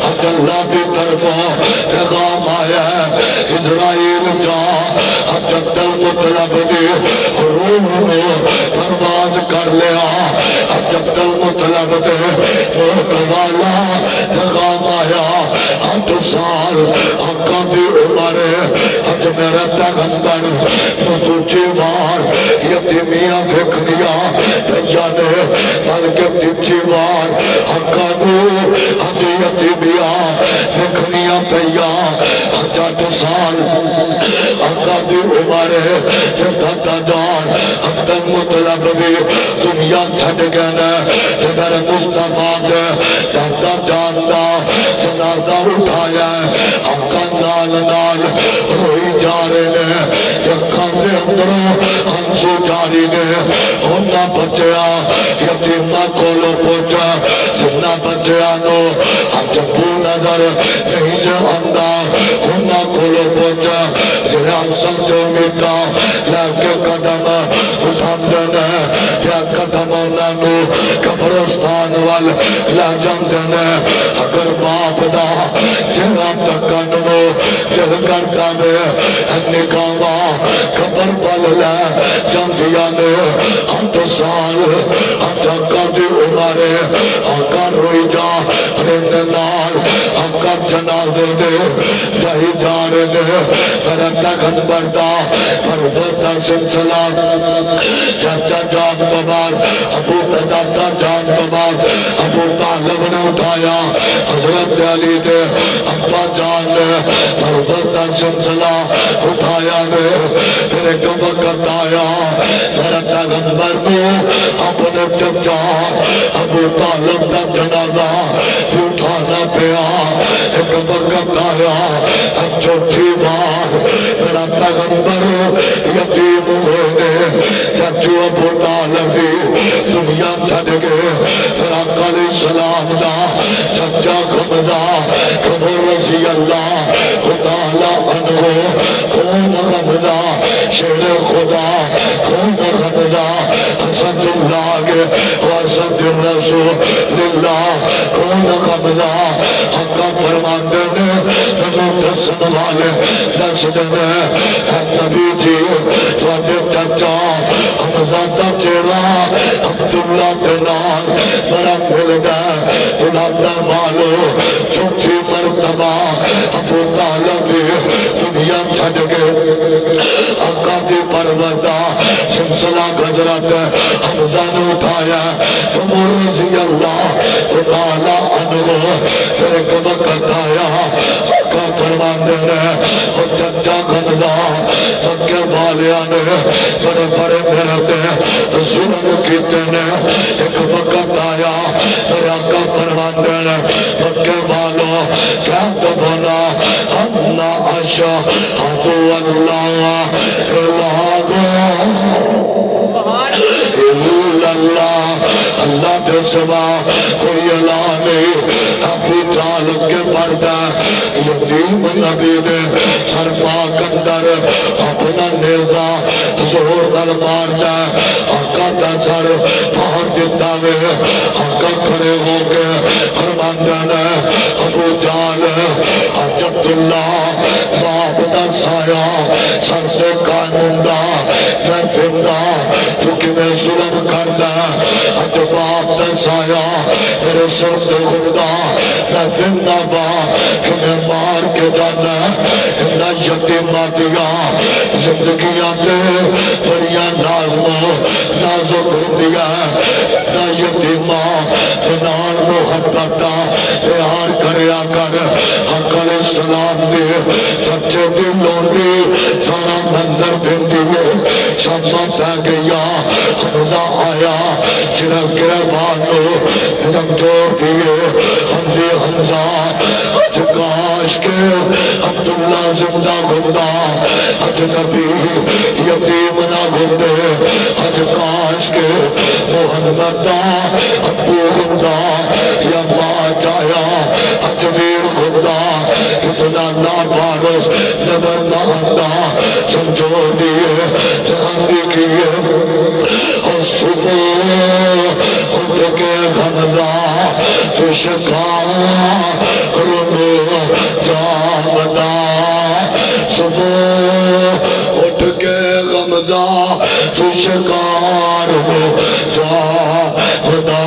آج اللہ دی طرفوں پیغام آیا ہے اسرائیل جا آج عبد المطلب دی روح نے پرواز کر لیا آج عبد المطلب دے موت والا پیغام آیا 8 سال آقا دی عمر ہے آج میرا پیغمبر دوجی بار یتیمیاں پھیکنیا پیا نے بلکہ تیجی بار آقا نو آج یتیمیاں پھیکنیا پیا آج 8 سال آقا دی عمر ہے دادا جان عبد المطلب بھی دنیا چھٹ گئے نے میرے مصطفیٰ دے دادا جان دا جنازہ اٹھایا آقا نال نال روئی جا رہے نے اکھاں دے اندروں ہنسو جاری نے ہونا بچیا یتیمہ کولو پہنچا جنا بچیا نو جبو نظر نہیں جاندہ ہونا کولو پہنچا جہاں سمجھو میٹا لے کے قدم انہوں قبرستان وال لے جاندے نے اگر باپ دا چہرہ تکن نو دل کرتا دے نگاہاں قبر وال لے جاندیاں نے 8 سال آقا دی عمر آقا روئی جا رہنے نال آقا جنازے دے جائی جا رہے میرا پیغمبر دا پروردہ سلسلہ چاچا جان تو بعد ابو دادا جان تو بعد ابو طالب نے اٹھایا حضرت علی دے ابا جان نے پروردہ سلسلہ اٹھایا دے پھر ایک وقت آیا میرا پیغمبر کو اپنے چچا ابو طالب دا جنازہ اٹھانا پیا ایک وقت آیا اب چوتھی بار میرا پیغمبر یتیم ہوئے چچو ابو طالب دنیا چھڑ گئے پھر آقا علیہ السلام دا چچا حمزہ قبر رضی اللہ تعالی عنہ کون حمزہ شیر خدا کون حمزہ حسد اللہ واسد الرسول اللہ کون حمزہ آقا فرماتے نے دسن والے دس دن نبی جی تھوڑے چچا حمزہ دا چہرہ عبداللہ دے نال بڑا مل گیا بلادا والو چوتھی مرتبہ ابو طالب دنیا چھڑ گئے آقا دی پروردہ سلسلہ حضرت حمزہ نے اٹھایا عمر رضی اللہ تعالی عنہ پھر ایک وقت آیا آقا فرماندے رہے اور چچا حمزہ مکہ والیاں نے بڑے بڑے محنتیں ظلم کیتے نے ایک وقت آیا میرے آقا فرماندے رہے مکہ والوں کیا دبنا اللہ اشہد اللہ الہ اللہ اللہ کے سوا کوئی الہ نہیں ابو طالب کے پردہ یتیم نبی نے سر پاک اندر اپنا نیزہ زور نل مارتا آقا دا سر پھاڑ دیتا وے آقا کھڑے ہو کے فرماندے نے ابو جان حجت اللہ باپ دا سایہ سر سے قائم دا میں پھردا تو کہ میں ظلم کردا اج باپ دا سایہ میرے سر سے ہوندا میں پھردا با کہ میں مار کے جانا انہا یتیمہ دیا زندگیاں تے بڑیاں نازک ہوندیا نہ یتیمہ نال محبتہ پیار کریا کر حق علیہ السلام دے سچے دل لوندی سارا منظر پھردی ہے شامہ پہ گیا حمزہ آیا چرک کے بانو نمجور دیئے ہمدی حمزہ اج کاش کے عبداللہ زندہ گھندا اج نبی یتیم نہ گھندے اج کاش کے محمد ابو گھندا یا ماں چایا اج ویر گھندا اتنا نابارس نظر نہ آتا سمجھو دیئے جہاں دیکھئے اور صبح اٹھ کے حمزہ تشکا رنو جامدہ صبح اٹھ کے حمزہ تشکا رنو جامدہ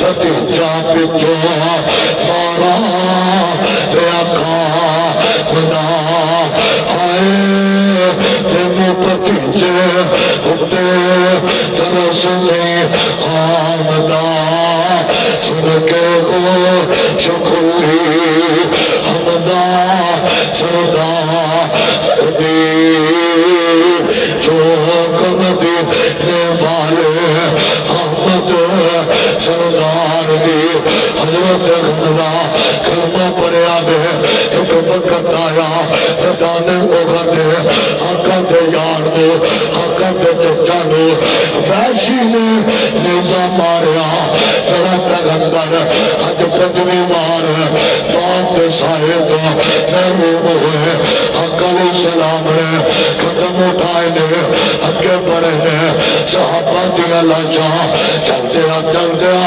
یتیجہ پچھو مارا دیا کھا خدا آئے تیمو پتیجے ہوتے ترس میں آمدہ سن کے گو شکلی حمزہ سردا دی چوک مدینے والے احمد سردار دی حضرت حمزہ کلمہ پڑھیا دے ایک وقت آیا دانے اوگا دے آقا دے یار دے آقا دے چچا دے ویشی نے نیزہ ماریا بڑا پیغمبر آج پنجویں بار باپ تے سائے تو محروم ہوئے حق علیہ السلام نے قدم اٹھائے نے اگے بڑھے نے صحابہ دیا لاشاں چل دیا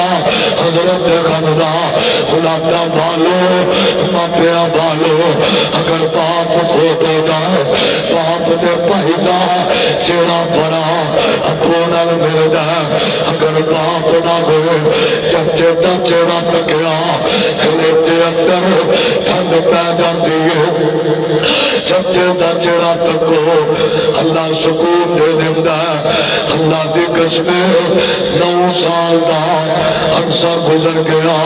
حضرت حمزہ خلادا بالو ماپیا بالو اگر باپ فوٹو دا باپ دے بھائی دا چہرہ بڑا ابو نال ملدا اگر باپ نہ ہوئے چچے دا چہرہ تکیا کلیجے اندر ٹھنڈ پہ جاتی ہے چچے دا چہرہ تکو اللہ سکون دے دیندا اللہ دی قسم 9 سال دا عرصہ گزر گیا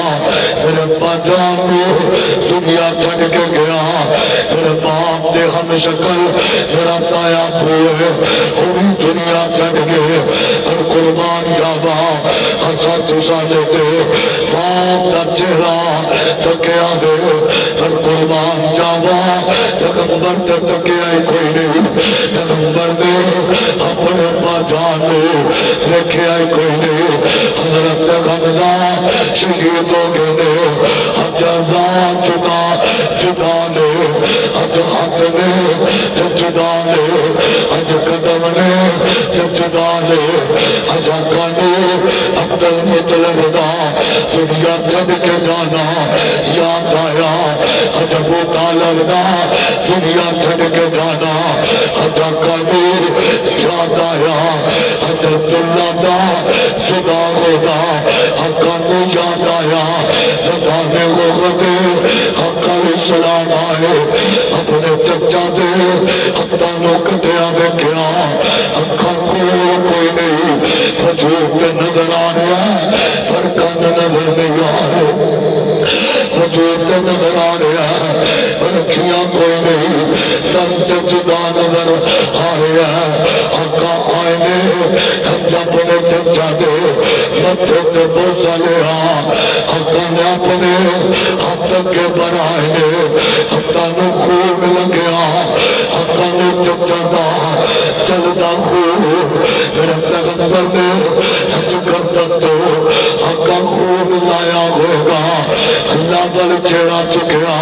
میرے باجان کو دنیا چھڑ کے گیا میرے باپ دے ہم شکل میرا تایا پوئے وہی دنیا چھڑ گئے اور قربان جاوا ہنسا تسا لیتے باپ دا چہرہ تکیا دے اور قربان جاوا پیغمبر تے تکیا ہی کوئی نہیں پیغمبر نے اپنے باجان نے دیکھیا ہی کوئی نہیں حضرت حمزہ شہید ہو گئے نے اج ازاں جدا نے اج ہاتھ نے جدا نے اج قدم نے جدا نے اج آقا نے عبد المطلب دا دنیا چھڑ کے جانا یاد آیا اج ابو طالب دا دنیا چھڑ کے جانا اج آقا نے یاد آیا اج عبداللہ دا جدا ہونا آقا نے یاد آیا لگانے وقت آقا علیہ السلام آئے اپنے چچا دے اپنا کٹیا دیکھیا اکھا کوئی نہیں وجود نظر آ رہا ہے پر کان نظر نہیں آ رہے وجود نظر آ رہا ہے پر اکھیاں کوئی نہیں دم تے جدا نظر آ رہا ہے آقا آئے نے اپنے چچا دے متھے تے بوسا لیا آقا نے اپنے ہاتھ کے برائے نے اپنا خوب لگیا آقا نے چچا دا چلدا خوب میرے پیغمبر نے حج کرتا تو آقا خوب لایا ہوگا اللہ بل چہرہ چکیا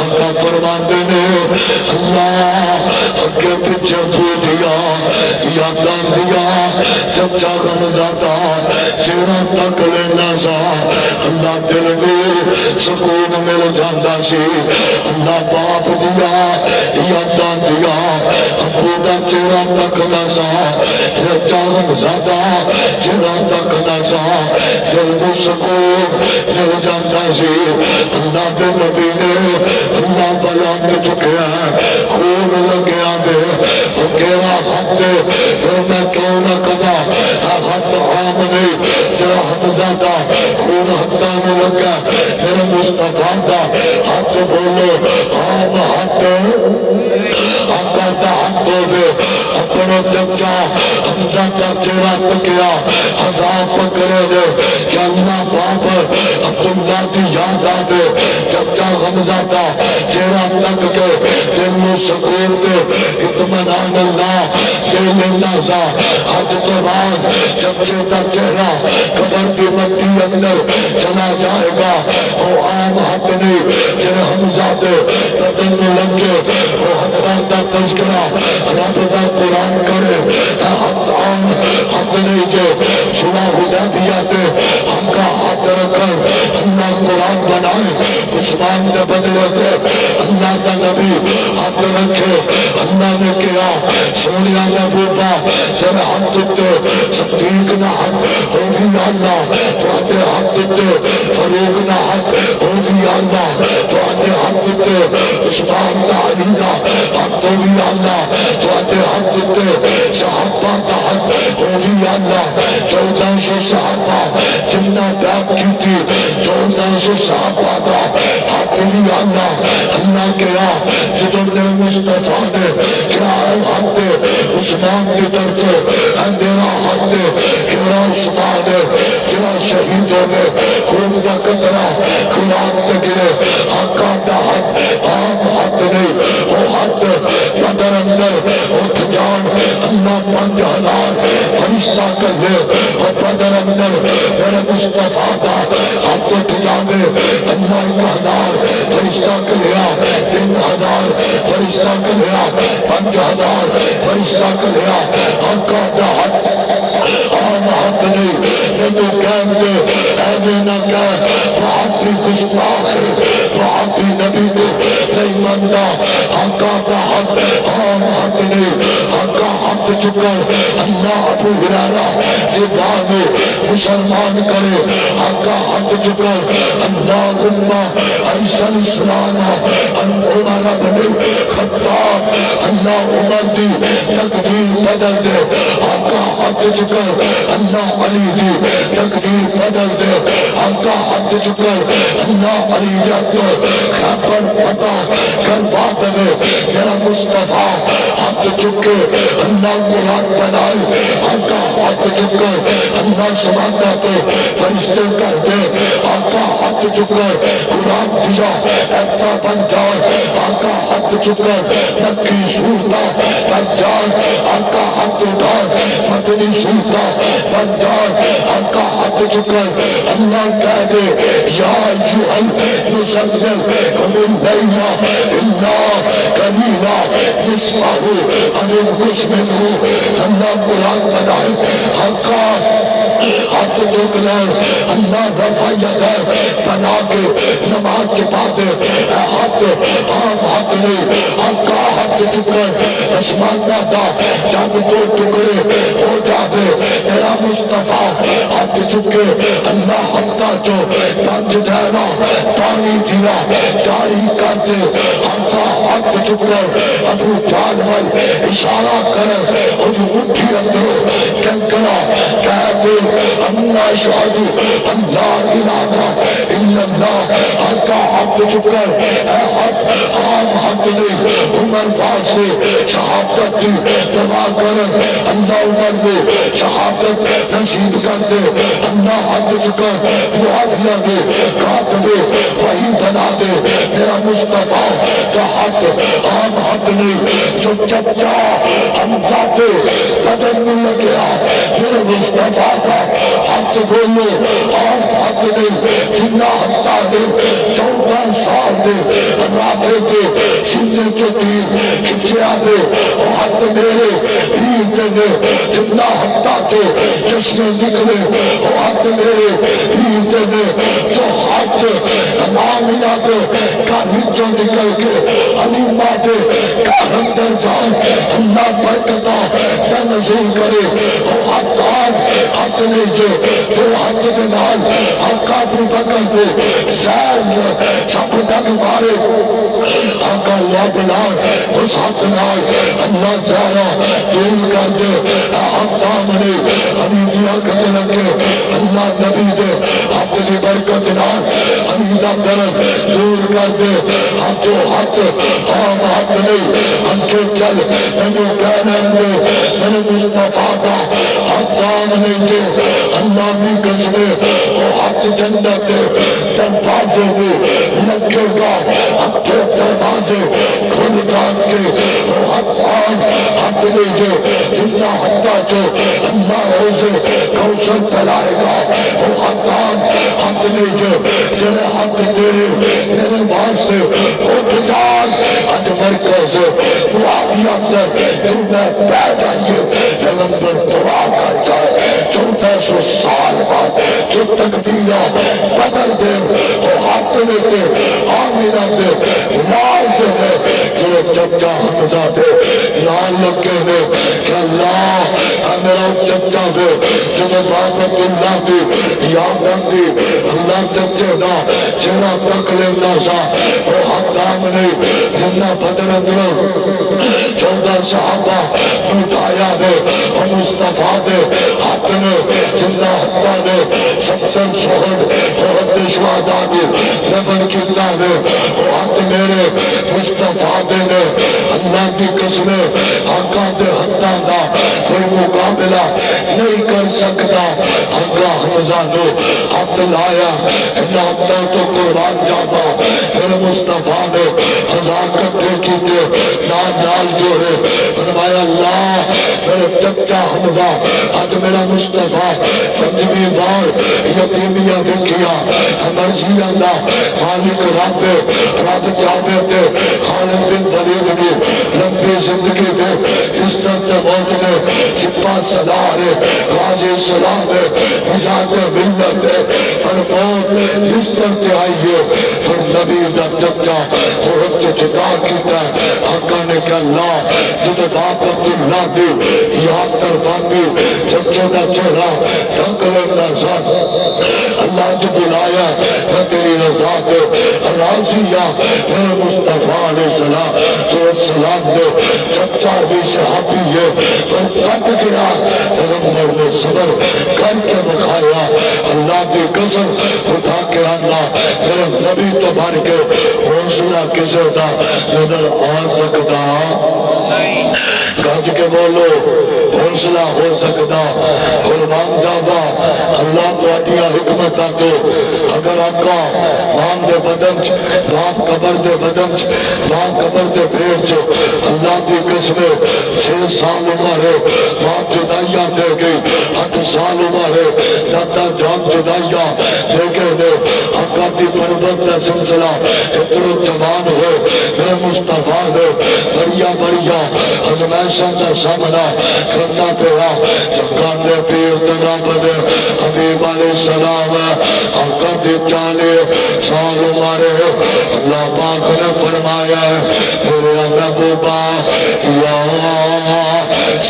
آقا فرماتے نے اللہ اگے پیچھے دھو دیا یاداں دیا چچا غمزادہ چہرہ تک لینا سا اللہ دل میں سکون مل جاندہ سی اللہ باپ دیا یاداں دیا ابو دا چہرہ تک نہ سا چچا غمزادہ چہرہ تک نہ سا دل میں سکون مل جاندہ سی اللہ دے نبی نے اللہ بلند چکیا خون لگیا دے وہ گیرا ہاتھ دے پھر میں کیوں نہ کدا ہاتھ عام نہیں جرا حمزہ دا خون ہاتھاں نو لگا میرے مصطفیٰ دا ہاتھ بولو عام ہاتھ آقا دا ہاتھ دے اپنے چچا حمزہ دا چہرہ تکیا عذاب پکڑے دے کہ اللہ باپ عبداللہ دی یاد آ دے چچا حمزہ دا چہرہ تک کے دل میں سکون دے اطمینان اللہ دے لینا سا آج تو بعد چچے دا چہرہ قبر کی مٹی اندر چلا جائے گا وہ عام ہاتھ نہیں جنہیں حمزہ دے بدن میں لگے وہ حتیٰ دا تذکرہ رب دا قرآن کرے ہاتھ عام ہاتھ نہیں جے سنا خدا دیا دے ہم کا ہاتھ رکھر اللہ قرآن بنائے عثمان دے بدلے دے اللہ دا نبی ہاتھ رکھے اللہ نے کیا سونیا محبوبہ تیرے ہاتھ دے صدیق نہ ہاتھ ہوگی اللہ تو آتے ہاتھ دے فروغ نہ ہاتھ ہوگی اللہ تو آتے ہاتھ دے عثمان دا علی دا ہاتھ ہوگی اللہ تو آتے ہاتھ دے صحابہ دا ہاتھ ہوگی اللہ 1400 صحابہ جنہ بیعت کی تھی 1400 صحابہ دا ہاتھ ہوگی اللہ اللہ کیا جدر نے مصطفیٰ نے کیا ہاتھ دے عثمان کی طرف میرا ہاتھ دے کیا عثمان نے جرا شہیدوں نے خون کا قطرہ قرآن تے گرے آقا دا ہاتھ عام ہاتھ نہیں وہ ہاتھ بدر اندر اٹھ جان اللہ 5000 فرشتے فرشتہ کر دے اور بدر اندر میرے مصطفیٰ کا ہاتھ اٹھا دے اللہ 1000 فرشتہ کر لیا 3000 فرشتہ کر لیا 5000 فرشتہ کر لیا آقا کا ہاتھ عام ہاتھ نہیں نبی کہم دے ایوے نہ کہہ وہ ہاتھی گستاخ ہے وہ ہاتھی نبی نے نہیں مانتا آقا کا ہاتھ عام ہاتھ نہیں آقا ہاتھ چکر اللہ ابو ہریرہ دیوان مسلمان کرے آقا ہاتھ چکر اللہم ایسا الاسلام ان عمر بن خطاب اللہ عمر دی تقدیر بدل دے آقا ہاتھ چکر اللہ علی دی تقدیر بدل دے آقا ہاتھ چکر اللہ علی جب خبر پتا کروا دے میرا مصطفیٰ ہاتھ چکے اللہ قرآن بنائے آقا ہاتھ چکر اللہ سماتا تو فرشتے کر دے آقا ہاتھ چکر قرآن دیا ایتا بن جائے آقا ہاتھ چکر نکی سورتا بن جائے آقا ہاتھ اٹھائے مدنی سورتا بن جائے آقا ہاتھ چکر اللہ کہہ دے یا ایوہن نزل قمن لیلہ اللہ قلیلہ نصفہو انن قسمنہو اللہ قرآن بنائے آقا ہاتھ چک لے اللہ رفعیت ہے بنا کے نماز چپا دے ہاتھ عام ہاتھ نہیں آقا ہاتھ چکر اسمانہ دا جب 2 ٹکڑے ہو جاتے میرا مصطفیٰ ہاتھ چکے اللہ ہفتہ جو 5 ڈھیرا پانی دیا جاری کر دے آقا ہاتھ چکر ابو جانور اشارہ کرے اور اٹھی اندروں کنکرا کہہ دے اللہ شہدو اللہ الہ الا اللہ آقا ہاتھ چکر اے حق عام حق نہیں عمر واسطے شہادت دی دعا کر اللہ عمر کو شہادت نصیب کر دے اللہ ہاتھ چکر معاویہ دے کاٹ دے وہی بنا دے میرا مصطفیٰ کا ہاتھ عام ہاتھ نہیں جو چچا حمزہ دے بدن میں لگیا میرے مصطفیٰ کا ہاتھ بولو عام ہاتھ نہیں جنہ ہفتہ دے 14 سال دے راتھے دے سیدھے چوٹیر کھچیا دے ہاتھ میرے پیر دے جنہ ہفتہ دے چشمے نکلے ہاتھ میرے پیر دے جو ہاتھ نامنہ دے کارنچوں نکل کے علیمہ دے کارندر جان اللہ برکتہ تنظیم کرے ہاتھ نہیں جو پھر ہاتھ کے نال آقا بھی بکر کو زیر سب ڈگ مارے آقا اللہ بلار اس ہاتھ نال اللہ زیرہ دور کر دے ہاتھ دامنے حبیبی آنکھ رکھے اللہ نبی دے ہاتھ کی برکت نال حبیبہ درد دور کر دے ہاتھ جو ہاتھ عام ہاتھ نہیں انکے چل میں کہنے میں میرے مصطفیٰ کا ہاتھ دامنے جو اللہ بھی قسمے وہ ہاتھ جنت دے دروازے میں لگے گا اپنے دروازے کھل جان کے وہ ہاتھ نہیں جو جنہ ہاتھا جو اللہ اسے کوثر پلائے گا وہ ہاتھ نہیں جو جنہیں ہاتھ تیرے میرے واسطے اٹھ جان آج مرکز معاویہ اندر میں بیٹھ آئیے پیغمبر دعا کر جائے 1400 سال بعد جو تقدیرہ بدل دے وہ ہاتھ لیتے آمینہ دے لال دے جو چچا حمزہ دے لال لگے نے کہ اللہ میرا چچا دے جو میں بابت اللہ دی یاد آندی اللہ چچے دا چہرہ تک لینا سا وہ ہاتھ آمنے جنہ بدر اندر 14 صحابہ اٹھایا دے اور مصطفیٰ دے ہاتھ نے جنہ ہاتھا نے 70 شہد بہت شہدہ دی نبن کیتا دے وہ ہاتھ میرے مصطفیٰ دے نے اللہ کی قسمے آقا دے ہاتھا دا کوئی مقابلہ نہیں کر سکتا آقا حمزہ نے ہاتھ لایا انہا ہاتھا تو قربان جاتا میرے مصطفیٰ نے ہزار کٹھے کی دے نہ نال جوڑے فرمایا اللہ میرے چچا حمزہ آج میرا مصطفیٰ پنجویں بار یتیمیہ دیکھیا مرضی اللہ مالک رب چاہتے تھے خالد بن ولید نے لمبی زندگی میں اس طرح موت میں سپاہ سالار غازی سلام نجات ملت پر موت اس طرح آئی ہے پر نبی دا چچا عورت سے جدا کیتا ہے آقا نے کہا اللہ جنہیں باپ عبداللہ دی یاد تربان دی چچے دا چہرہ ڈھنگ لینا ساتھ اللہ جو بلایا میں تیری رضا دے راضیہ میرے مصطفیٰ علیہ السلام دے چچا بھی صحابی ہے پر کٹ گیا پیغمبر نے صبر کر کے بخایا اللہ کی قسم اٹھا کے آنا میرے نبی تو بھر کے حوصلہ کسے دا نظر آ سکتا گج کے بولو حوصلہ ہو سکتا قربان جاوا اللہ تواڈیاں حکمتاں تو اگر آقا ماں دے بدن چ باپ قبر دے بدن چ ماں قبر دے پھیڑ چ اللہ دی قسم 6 سال عمر ہے ماں جدائیاں دے گئی 8 سال عمر ہے دادا جان جدائیاں دے گئے نے آقا دی پربت دا سلسلہ اترو جوان ہوئے میرے مصطفیٰ نے بڑیا ازمائشاں دا سامنا کرنا پیا جگان دے پیر تنا بدے حبیب علیہ السلام آقا دی 40 سال عمر اللہ پاک نے فرمایا میرے محبوبہ یا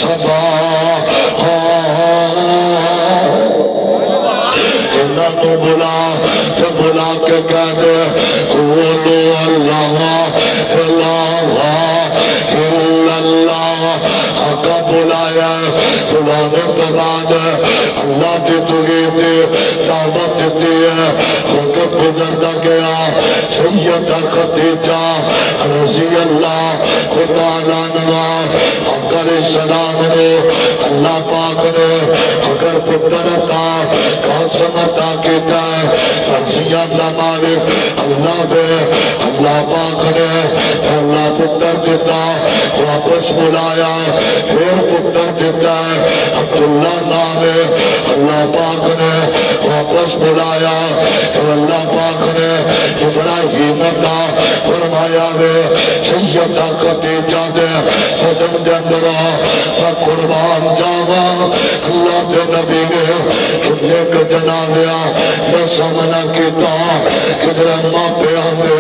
صبا انہاں تو بلا کے کہہ دے قولو اللہ آقا بلایا بلانے تو بعد اللہ کی توحید دعوت دیتی ہے وقت گزرتا گیا سیدہ خدیجہ رضی اللہ خدا عنہا آقا علیہ السلام نے اللہ پاک نے اگر پتر عطا قاسم عطا کیتا ہے مرضیہ مالک اللہ دے اللہ پاک نے اللہ پتر دیتا واپس بلایا پھر پتر دیتا ہے عبداللہ نام ہے اللہ پاک نے واپس بلایا پھر اللہ پاک نے ابراہیم کا فرمایا ہے سیدہ خدیجہ دے بدن دے اندر میں قربان جاوا اللہ دے نبی نے کتنے کا جنازہ میں سامنا کیتا کدھر ماں پہ آنے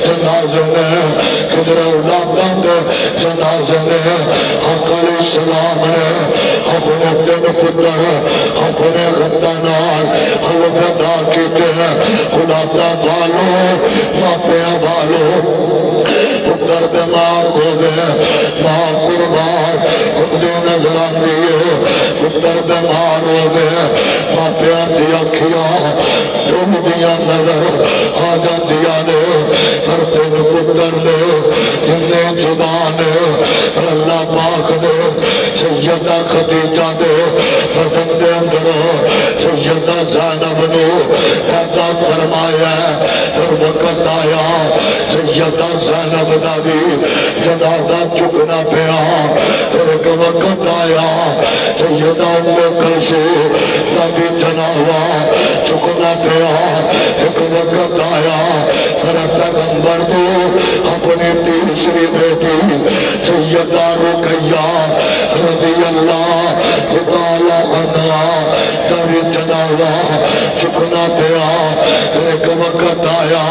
جنازے نے کدھر اولاداں دے جنازے نے آقا علیہ السلام نے اپنے تین پتر اپنے غدانار الوداع کیتے ہیں اولاداں بھالو ماں پہ بھالو پتر بیمار ہو گئے ماں قربان اندی نظر آتی ہے پتر بیمار ہو گئے ماں پیار دی اکھیاں ڈوب دیا نظر آ جاندیاں نے پر تین پتر نے انہیں زبان پر اللہ پاک نے سیدہ خدیجہ دے بدن دے اندر سیدہ زینب نے پیدا فرمایا اور وقت آیا سیدہ زینب دا بھی جنازہ چکنا پیا اور ایک وقت آیا سیدہ ام کلثوم دا بھی جنازہ چکنا پیا ایک وقت آیا پھر پیغمبر کو اپنی تیسری بیٹی سیدہ رقیہ رضی اللہ تعالی عنہا دا بھی جنازہ چکنا پیا ایک وقت آیا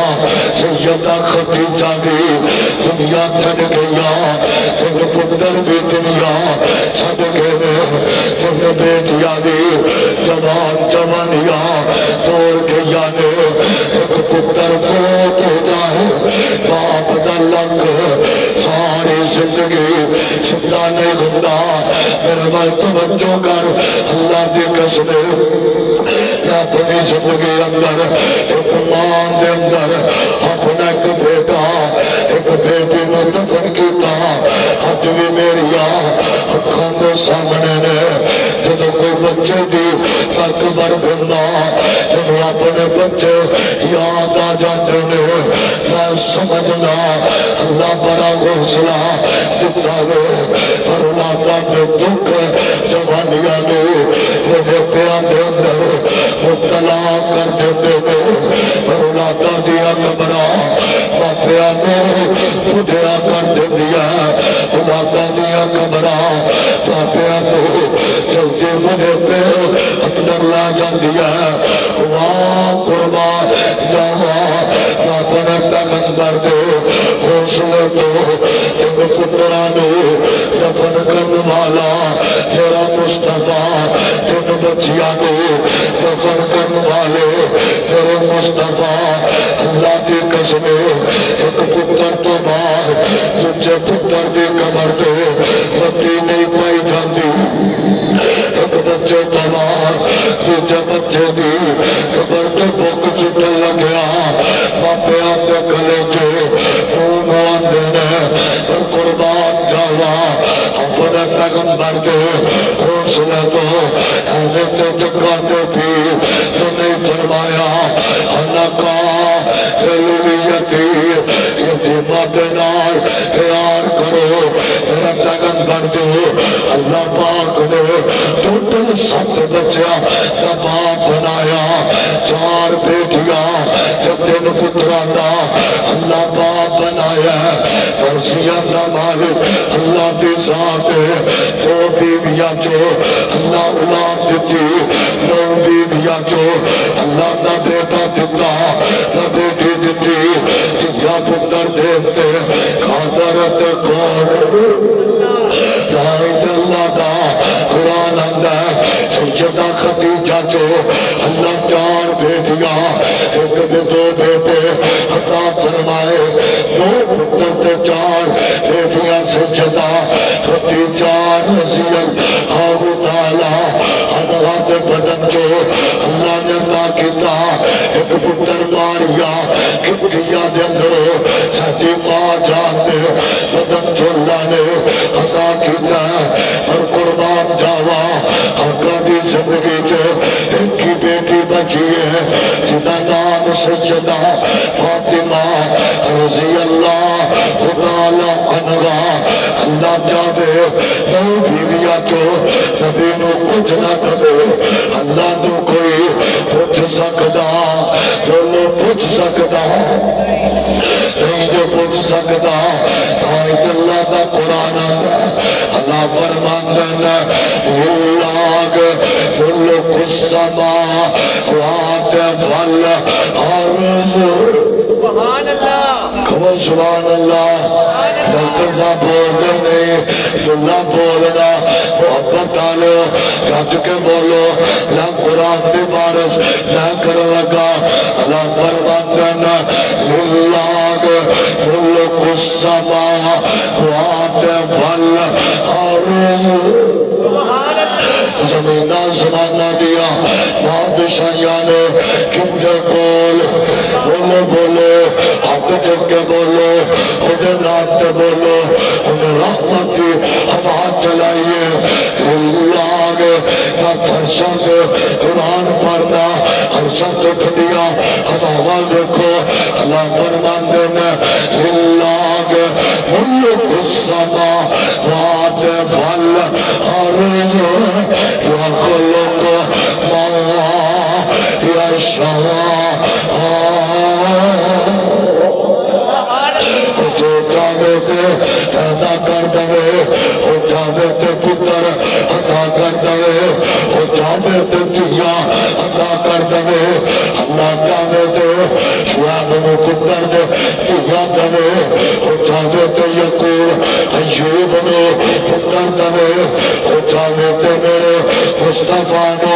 سیدہ خدیجہ بھی دنیا چھڑ گیا تین پتر بھی دنیا چھڑ گئے تین بیٹیاں بھی جوانیاں توڑ گیا نے ایک پتر فوت ہو جائے باپ دا لنگ ساری زندگی ستا نہیں گھنڈا میرے مل توجہ کر اللہ دی قسم اپنی زندگی اندر ایک ماں دے اندر اپنا ایک بیٹا ایک بیٹی نے دفن کیتا اج بھی میری اکھاں دے سامنے نے جدوں کوئی بچے دی قبر بننا جدوں اپنے بچے یاد آ جاندے نے میں سمجھنا اللہ بڑا حوصلہ دیتا ہے پر اولادا دے دکھ جوانیاں نے پیاں دے اندر مبتلا کر دیتے ہیں پر اولادا دیا قبراں ماپیاں نے بڑھیا کر دیا اولادا دیا قبراں ماپیاں نے جلدی بڑھے پہ اندر لا جاندی ہے وہاں قربان جاوا اپنے پیغمبر دے حوصلے تو ایک پترانو دفن کرنے والا میرا مصطفیٰ ایک بچیاں کو دفن کرنے والے میرے مصطفیٰ اللہ کی قسم ایک پتر تو بعد دوسرے پتر دی قبر دے مٹی نہیں پائی جاندی ایک بچے تو بعد دوسرے بچے دی قبر تے بھوک چھٹن لگیا باپے آتے کلے چے دونوں آندے نے اور قربان جاوا اپنے پیغمبر دے حوصلے تو ایسے تے چکاتے بھی تو نہیں فرمایا اللہ کا حلویتی یتیمہ دینار پیار کرو میرا پیغمبر دے اللہ پاک نے ٹوٹل 7 بچیا کا باپ بنایا 4 بیٹیاں 3 پترانا اللہ باپ بنایا مرضیاں دا مالک اللہ دی ذات 2 بیویاں جو اللہ اولاد دیتی 9 بیویاں جو اللہ نہ بیٹا دیتا نہ بیٹی دیتی یا پتر دیتے قادرت کون رائد اللہ دا قرآن اندہ سیدہ خدیجہ جو اللہ 4 بیٹیاں ایک دے 2 بیٹے عطا فرمائے 2 پتر تے 4 بیٹیاں سیدہ خدیجہ رضی اللہ تعالی عنہا دے بدن جو اللہ نے عطا کیتا ایک پتر ماریا کتیا دے اندر سچی ماں جانتے بدن جو اللہ نے عطا کیتا اور قربان جاوا آقا دی زندگی جو ایک کی بیٹی بچی ہے جدا نام سیدہ فاطمہ رضی اللہ تعالی عنہا اللہ چاہے 9 بیویاں جو نبی نو کچھ نہ کرے اللہ تو کوئی پوچھ سکتا بولو پوچھ سکتا نہیں جو پوچھ سکتا آیت اللہ دا قرآن اللہ فرماندن اللہ ملک السماوات والارض سبحان اللہ کھو سبحان اللہ ڈاکٹر صاحب بولتے نہیں جو نہ بولنا محبت آلو گج کے بولو نہ قرآن دی بارش نہ کر لگا اللہ فرماندن اللہ ملک السماوات والارض زمینہ زمانہ دیا بادشاہیاں نے کندے کول بولو بولو ہاتھ چک کے بولو انہیں ناتے بولو انہیں رحمت کی ہوا چلائیے اللہ نہ فرشاں سے قرآن پڑھنا فرشاں سے ٹھنڈیا ہوا دیکھو اللہ فرماندے نے اللہ ملک السماوات والارض يخلق ما يشاء جو چاہے تے پیدا کر دے وہ چاہے تے پتر عطا کر دے وہ چاہے تے دیا عطا کر دے اللہ چاہے تے شعیب نو پتر دے دیا دے وہ چاہے تے یعقوب ایوب نو پتر دے وہ چاہے تے میرے مصطفیٰ نو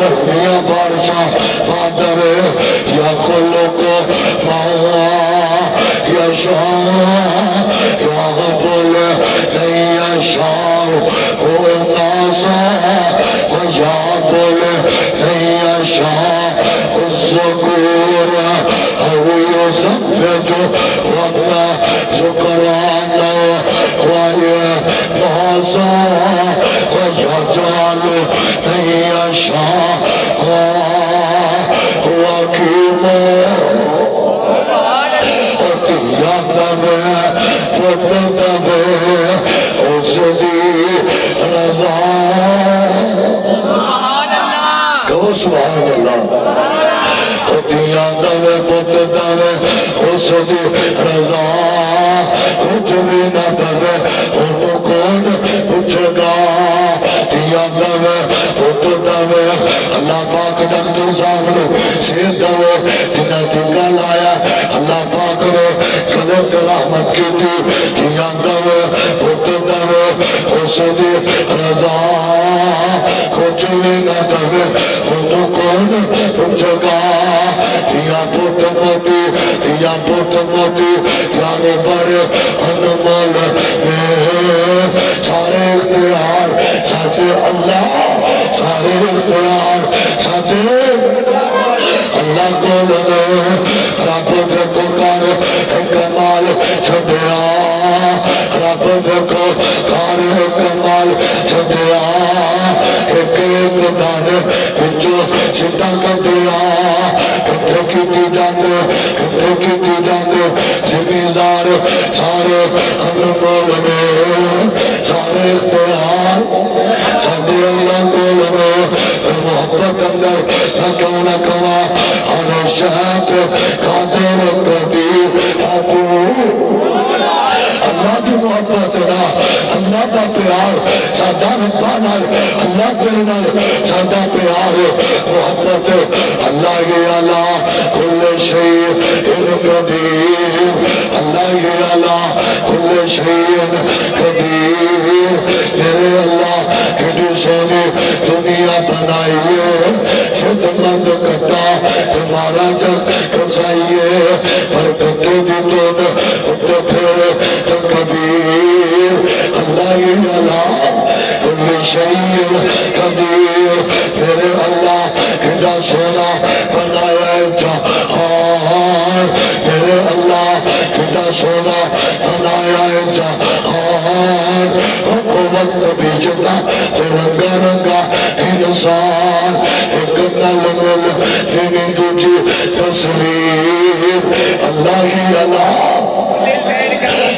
رحمیہ بارشاہ پا دے یا خلق ما یشاء یا بول نہیں یشاء وہ نازا و یا بول نہیں یشاء الذکور او یوسف جو وقنا ذکران و نازا و یجعل نہیں یشاء وقیمہ سبحان اللہ دیا دے پت دے اس دی رضا کچھ بھی نہ دے انہوں کون پوچھے گا دیا دے پت دے اللہ پاک ڈاکٹر صاحب نے سیر دے جنہیں ٹکا لایا اللہ پاک نے قدرت رحمت کی تھی دیا دے پت دے اس دی رضا کچھ بھی نہ دے انہوں کون پوچھے گا یا پوٹ موٹی یارے بڑے انمول سارے اختیار ساتھے اللہ سارے اختیار ساتھے اللہ کو لگے رب دیکھو کر کمال چھڑیا رب دیکھو کر کمال چھڑیا ایک دانے بچو سیدھا کر دیا کٹھے کی جاندے زمیندار سارے انمول میں سارے اختیار ساتھے اللہ کو لگے محبت اندر نہ کیوں نہ کوا اور شہد قادر قدیر اللہ کی محبت نا اللہ کا پیار سادہ ربا نال اللہ دل نال سادہ پیار محبت اللہ کی اللہ کل شیء قدیر اللہ کی اللہ کل شیء قدیر میرے اللہ کتنی سونی دنیا بنائی ہے چھت مند کٹا تمہارا جگ کسائیے پر کٹے دی تو پھر کبیر اللہ کی اللہ کل شیء قدیر میرے اللہ کتنا سونا بنایا جہان میرے اللہ کتنا سونا بنایا جہان حکومت بیچتا رنگا رنگا انسان ایک نل مل دینی دوجی تصویر اللہ کی اللہ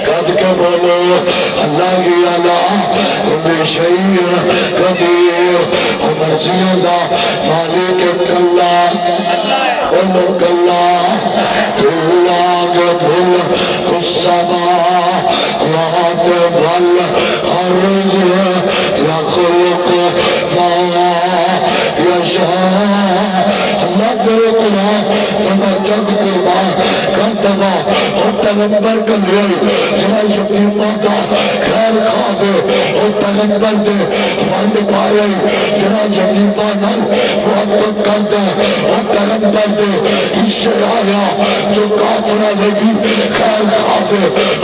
کج کے بولو اللہ کی اللہ کل شیء قدیر مرضیوں دا مالک کلا بولو کلا اللہ بھول السماوات والارض یخلق ما یشاء اللہ تیرے قرآن تمہیں جگ قربان کر دوا اور پیغمبر کا لیے جنہ یتیمہ دا خیر خواہ دے اور پیغمبر دے فانڈ پائے جنہ یتیمہ نال محبت کر دے اور پیغمبر دے اس سے آیا جو کافرہ لگی خیر خواہ دے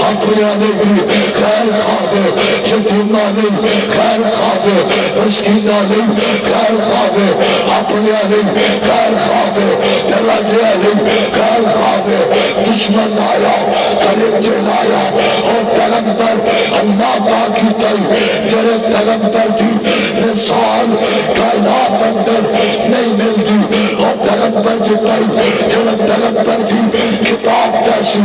اپنیا لگی خیر خواہ دے یتیمہ نہیں خیر خواہ دے مسکینہ نہیں خیر خواہ دے اپنیا نہیں خیر خواہ دے لگیا نہیں خیر خواہ دے دشمن آیا قریب چلایا اور پیغمبر اللہ باقی تائی جرے پیغمبر دی مثال کائنات اندر نہیں ملتی اور پیغمبر دی تائی جرے پیغمبر دی کتاب جیسی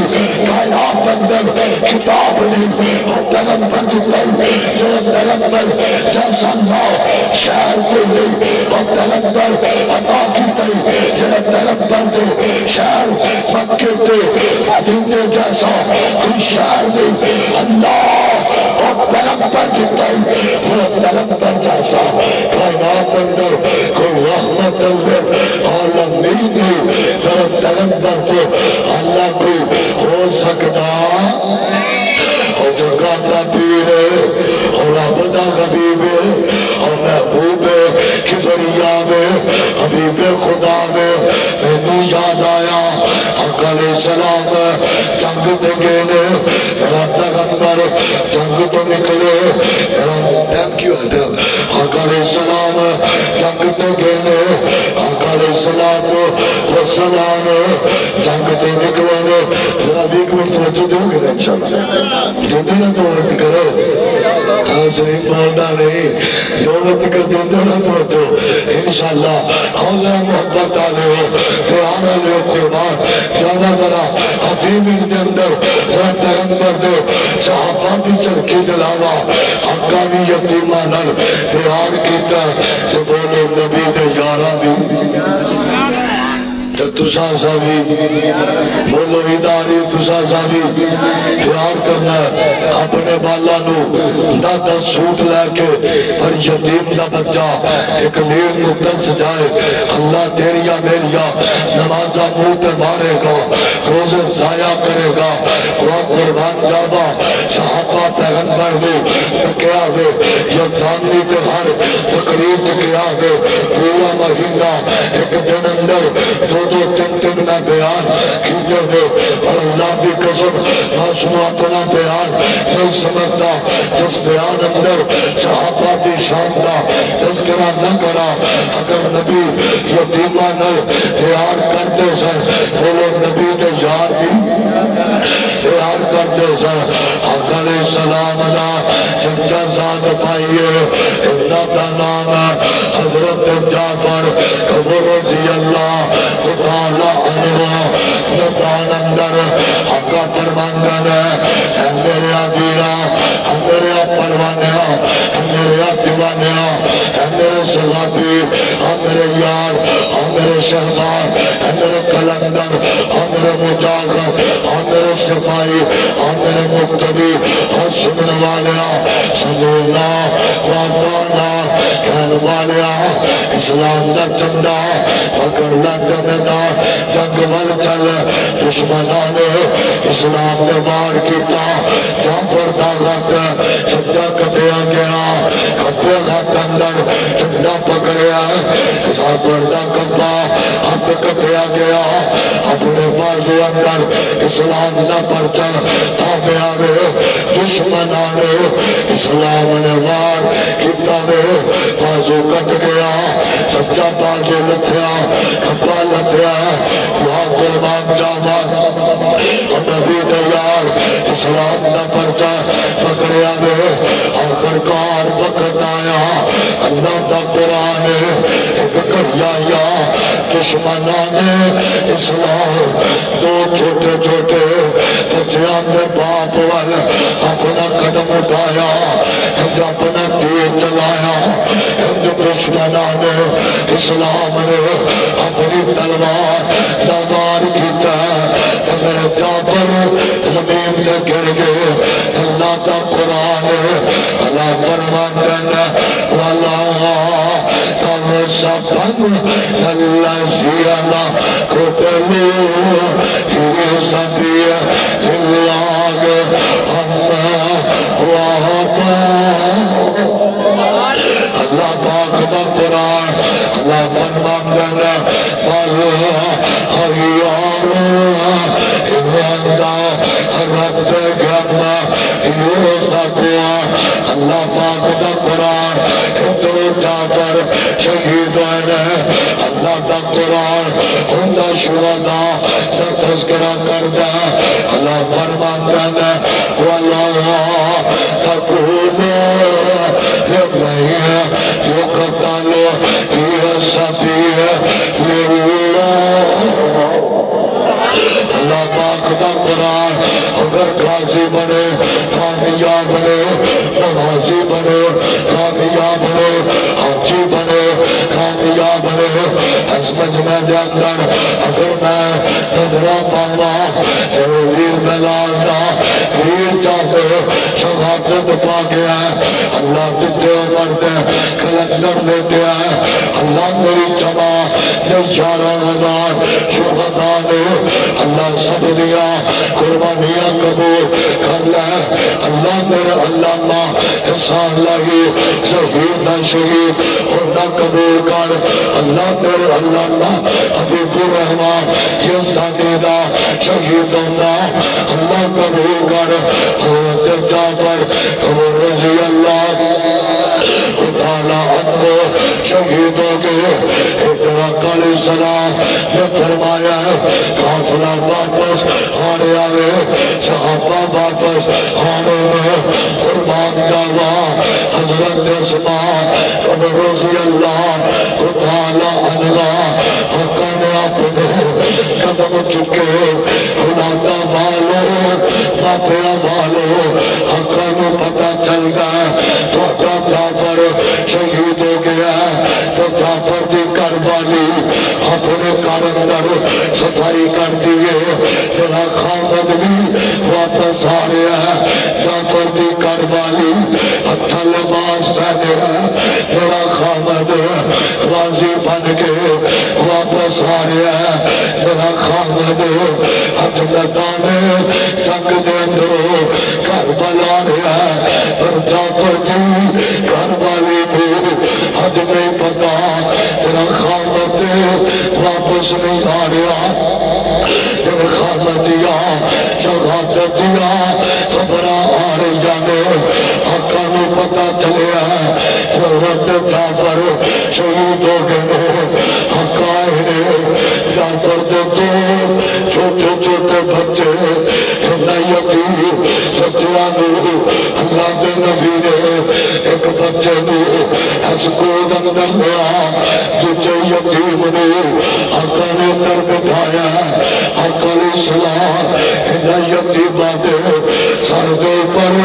کائنات اندر کتاب نہیں اور پیغمبر دی تائی جرے پیغمبر جیسا ناؤ شہر کوئی نہیں اور پیغمبر عطا کی تائی جرے پیغمبر دے شہر مکے دے مدینے جیسا کوئی شہر نہیں اللہ اور پیغمبر جتائی وہ پیغمبر جیسا کائنات اندر کوئی رحمت اندر عالمین نہیں پر پیغمبر تو اللہ کوئی ہو سکتا اور جو گاتا پیرے اور رب دا غبیب اور محبوب کبریا میں حبیب خدا میں میں یاد آیا حق علیہ السلام جنگ دے گئے میرا پیغمبر جنگ تو نکلے ٹائم کیوں ہے ٹائم حق علیہ السلام جنگ دے گئے حق علیہ السلام جنگ تو نکلے ذرا ایک منٹ توجہ دو گے انشاءاللہ دو دینا تو وقت کرو حاضرین بولنا نہیں دو وقت کر دینا توجہ انشاءاللہ حوضہ محبت آلے ہو پیارا لے قربان زیادہ ذرا حبیب ان کے اندر پیغمبر دے صحابہ دی چرکی دلاوا حقا بھی یتیمہ نل پیار کیتا تے بولو نبی دے یارہ بھی تسا سا بھی بولو اداری تسا سا بھی پیار کرنا ہے اپنے بالا نو دادا سوٹ لے کے پر یتیم دا بچہ ایک نیر کو ترس جائے اللہ تیریا میریا نمازہ منہ تے مارے گا روزے ضائع کرے گا وہ قربان جاوا صحابہ پیغمبر دے تکیا دے یکدانی تے ہر تقریر چکیا دے پورا مہینہ ایک دن اندر دو تن میں بیان کیتے ہوئے اور اللہ کی قسم معصوم اپنا بیان نہیں سمجھتا جس بیان اندر صحابہ کی شان کا تذکرہ نہ کرا اگر نبی یتیمہ نل پیار کرتے سن بولو نبی کے یار بھی پیار کرتے سن حق علیہ السلام نا چچا ساتھ پائیے اللہ کا نام ہے حضرت جعفر قبر رضی اللہ تعالی عنہ مکان اندر حقا فرماندن ہے میرے آبیرہ میرے پروانیاں میرے دیوانیاں میرے صحابی میرے یار میرے شہبان میرے کلندر میرے مجاگر میرے صفائی میرے مقتدی سنن والیا سنونا وعدانا کہن والیا اسلام دا چندہ پکڑ لگنا جنگ ول چل دشمنان نے اسلام نے مار کیتا جعفر دا غت سجا کٹیا گیا کھبے ہاتھ اندر چنڈا پکڑیا جعفر دا کھبا ہاتھ کٹیا گیا اپنے بازو اندر اسلام دا پرچا تھامیا وے دشمنان نے اسلام نے مار کیتا وے بازو کٹ گیا سجا بازو لتھیا کھبا لتھیا وہاں قربان جاوا نبی دیار اسلام دا پرچا پکڑیا دے آخرکار وقت آیا اللہ دا قرآن ایک کریایا دشمنان نے اسلام دو چھوٹے چھوٹے بچیاں دے باپ وال اپنا قدم اٹھایا اپنا تیر چلایا دشمنان نے اسلام نے اپنی تلوار نوار کیتا میرے جعفر زمین پہ گر گئے اللہ کا قرآن اللہ فرماندن والا تَوَسَّفَنْ الَّذِينَ قُتِلُوا فِي سَبِيلِ اللَّهِ اللہ پاک دا قرآن اللہ فرماندن اللہ پاک دا قرآن ادھر جعفر شہید ہوئے اللہ دا قرآن اندہ شہداء دا تذکرہ کردہ اللہ فرماندہ واللہ تقولو لبنیہ جو قتلو یہ صفیہ للہ اللہ پاک دا قرآن اگر غازی بنے کامیاب بنے نمازی بنے کامیاب بنے حاجی بنے کامیاب بنے اس مجمع دے اندر اگر میں نظرہ پاوا ویر ملالنا ویر چاہتے شہادت پا گیا ہے اللہ جدے عمر دے کلندر دیتے ہیں اللہ میری جمع دے 11,000 شہداء نے اللہ سب دیا قربانیاں قبول کر لے اللہ میرے علامہ احسان لہی شہید نہ شہید اور نہ قبول کر اللہ میرے علامہ حبیب الرحمن یزدانی دا شہید ہونا اللہ قبول کر حضرت جعفر رضی اللہ تعالیٰ عنہ شہید ہو گئے ادراک علیہ السلام نے فرمایا قافلہ واپس آنے آئے صحابہ واپس آنے میں قربان جاوا حضرت عثمان رضی اللہ تعالیٰ عنہ حقا نے اپنے قدم چکے خلاتا والو ماپیا والو گھر والی اپنے گھر اندر صفائی کر دیے میرا خامد بھی واپس آ رہا ہے جعفر دی گھر والی اچھا لباس پہنے میرا خامد راضی بن کے واپس آ رہا ہے میرا خامد حج لگانے جنگ دے اندروں گھر بنا رہا ہے پر جعفر دی گھر والی بھی حج نہیں پتا میرا خامد واپس نہیں آ رہا میرا خامد دیا شہادت دیا خبر آ رہی نے آقا نو پتا چلیا حضرت جعفر شہید ہو گئے آقا ہے جعفر دے دو چھوٹے چھوٹے بچے یتیم بچیاں نو اللہ دے نبی نے ایک بچے نو ہسکول اندر لیا دوجے یتیم نو آقا نے در بٹھایا آقا علیہ السلام انہیں یتیماں دے سر دے اوپر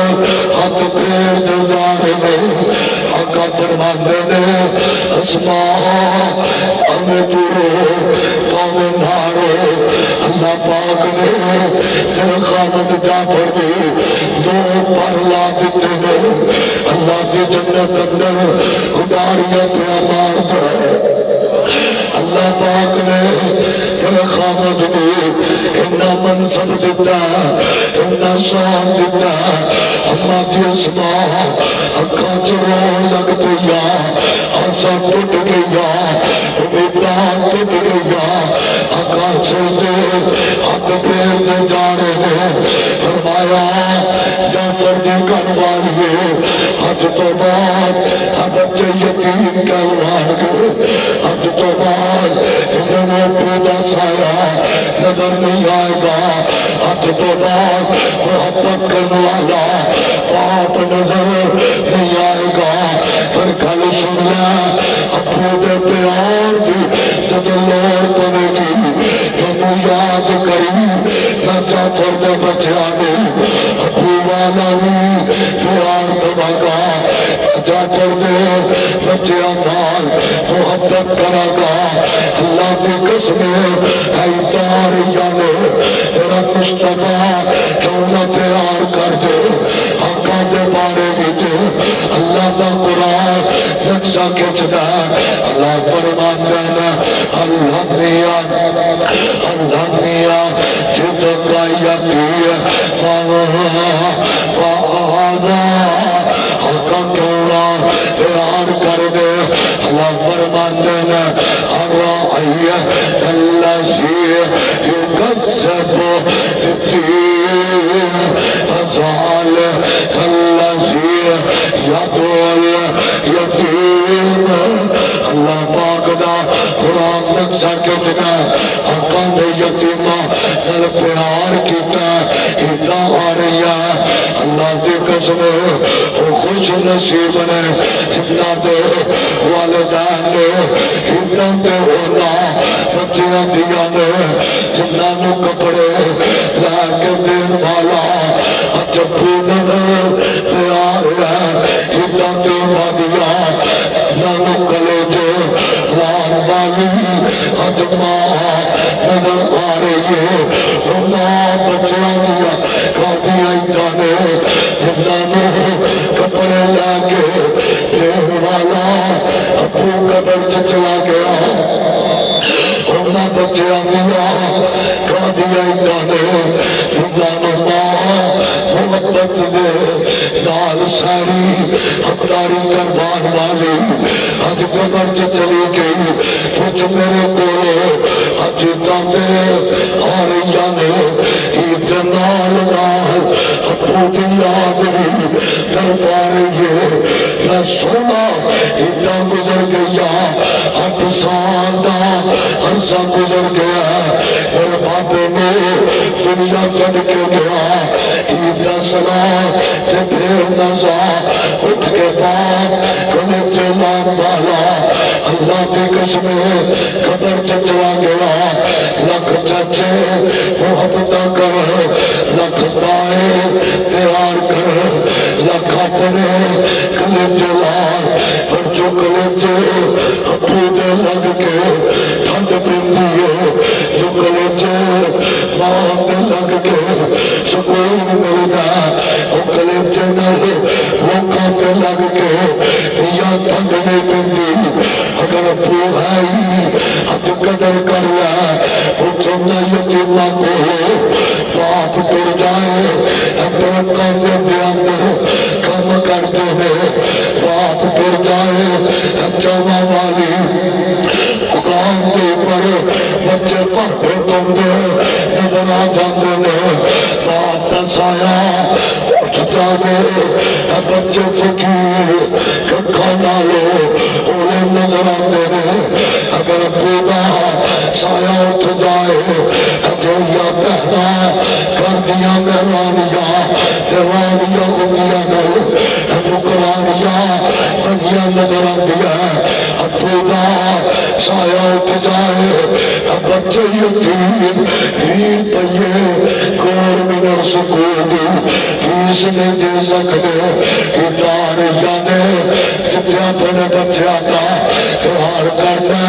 ہاتھ پھیر دے جا رہے آقا فرماندے نے اسماء ہمیں تو ہمیں نہ رو اللہ پاک نے تیرے خامد جعفر دی دو پر لا دیتے نے اللہ کی جنت اندر اڈاریاں پہ مار دے اللہ پاک نے تیرے خامد نے اتنا منصب دیتا اتنا شان دیتا اما دی اسماء اکھاں چ رون لگ پیا آسا ٹوٹ گیا امیداں ٹوٹ گیا آقا چلتے ہاتھ پھیر دے جا رہے ہیں فرمایا جعفر دی گھر والی حج تو بعد بچے یتیم کہلوان گئے حج تو بعد انہوں نے پیدا سایا نظر نہیں آئے گا حج تو بعد محبت کرنے والا باپ نظر نہیں آئے گا پر گل سن لیا ابو دے پیار دی جب لوڑ پڑے گی تینوں یاد کری نہ جعفر دے بچیاں نے ابو والا بھی پیار دوا گا جعفر دے بچیاں نال محبت کرا گا اللہ کی قسم ہے دار یانے میرا مصطفیٰ کیوں نہ پیار کر دے آقا دے بارے وچ اللہ دا قرآن نقشہ کھچدا اللہ فرماندا ہے اللہ میاں جد کا یقین آقا کیوں نہ پیار کر دے اللہ فرماندے نے ارائیہ الذی یکذب بالدین فذال الذی یدعو الیتیم اللہ پاک دا قرآن نقشہ کھچنا آقا نے یتیماں نال پیار کیتا ادا آ رہی ہے اللہ دی قسم وہ خوش نصیب نے جنہ دے والدین نے ہداں تے ہونا بچیاں دیاں نے جنہ نو کپڑے لے کے دین والا جبو نظر پیار ہے ہداں تے وادیاں نانو کلیجے لان والی اجما نظر آ رہی ہے ماں بچیاں دیا کھادیاں نے جنہ کپڑے لے کے دین والا ابو قبر چلا گیا انہاں بچیاں دیا کھادیاں نے جنہ ماں محبت دے نال ساری حقداری قربان والی اج قبر چلی گئی کچھ میرے کو اج دے آ رہی نے عید نال نال ابو دی یاد بھی کروا رہی ہے میں سونا عیداں گزر گیا 8 سال دا عرصہ گزر گیا میرے بابے نے دنیا چھڈ کے گیا عید دا سلا تے پھر نزا اٹھ کے بعد کنے چلان والا اللہ کی قسم قبر چلا گیا لکھ چچے محبت کر لکھ تائے پیار کر لکھ اپنے کلے چلا پر جو کلے ابو دے لگ کے ہے حد قدر کر لے پوچھنا یتیمہ کو باپ ٹر جائے اپنے کاندے بیاندے کم کرتے ہیں باپ ٹر جائے جمع والی مقام کے پر بچے پڑھے تندے نظر آ جاندے نے باپ کا سایہ اٹھ جاگے بچے فقیر کھانا لو انہیں نظر آتے ہیں اگر خدا سایہ اٹھ جائے جو یا پہنا کر دیا میں رانیاں رانیاں ہوندیاں نے نکرانیاں بنیاں نظر آندیاں خدا سایہ اٹھ جائے بچے یتیم ہیر پئیے کور منر سکول دی فیس نہیں دے سکتے ادارے جانے جتنے اپنے بچے کا پیار کرنا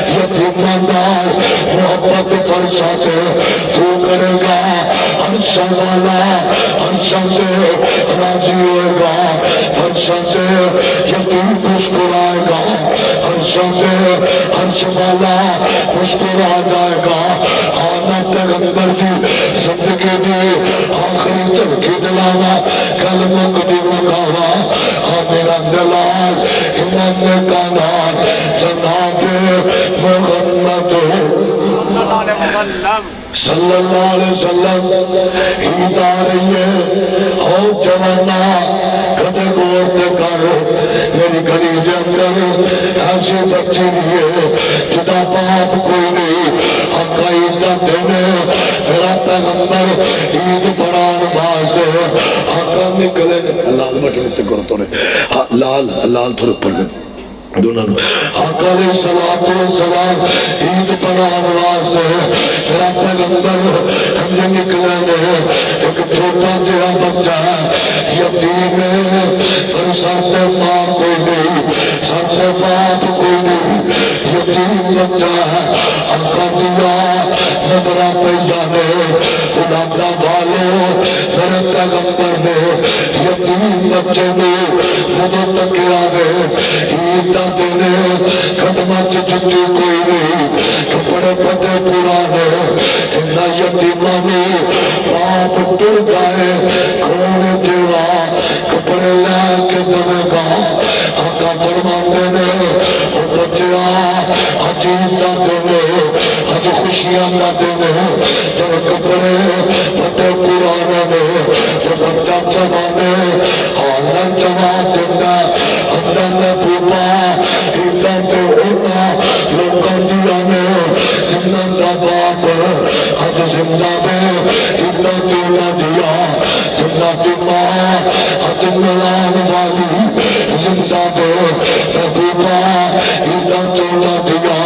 یتیماندار محبت کر سکے تو کرے گا عرش والا عرش سے راضی ہوئے گا عرش سے یتیم مسکرائے گا عرش سے عرش والا مسکرا جائے گا آنا پیغمبر کی زندگی دی آخری ترکی دلاوا کلمہ کدی مکاوا میرا دلال امام کانان جناب محمد صلی اللہ علیہ وسلم عید آ رہی ہے او جوانا کدے گور دے کر میری گلی دے اندر ایسی بچی بھی ہے جدا باپ کوئی نہیں آقا عید دا دن میرا پیغمبر عید بڑا نماز دے آقا نکلے لال بٹن تے کرو تو نے لال تھوڑے پر گئے دونوں آقا علیہ السلام عید پر آنواز نے میرا پیغمبر ہم نکلے نے ایک چھوٹا جہا بچہ یتیم ہے اور سر سے ماں کوئی نہیں سر سے باپ کوئی نہیں یتیم بچہ ہے آقا دیا نظرہ پیدا نے خدا والو میرے پیغمبر نے یتیم بچے نے مدد تکیا گئے عید دینے قدمت چھٹی کوئی نہیں کپڑے پھٹے پرانے انہا یتیمانی باپ ٹر جائے کھونے تیرا کپڑے لے کے دے گا آقا فرمانے نے وہ بچیا عجیب نہ دینے آج خوشیاں نہ دینے جب کپڑے پھٹے پرانے نے جب بچہ جوانے حالت جواب دینا اندر میں پوپا ایدہ تے ہونا لوگوں دیا نے جنہاں دا باپ آج زندہ دے ایدہ تے نہ دیا جنہ دی ماں آج ملان والی زندہ دے محبوبہ ایدہ تے نہ دیا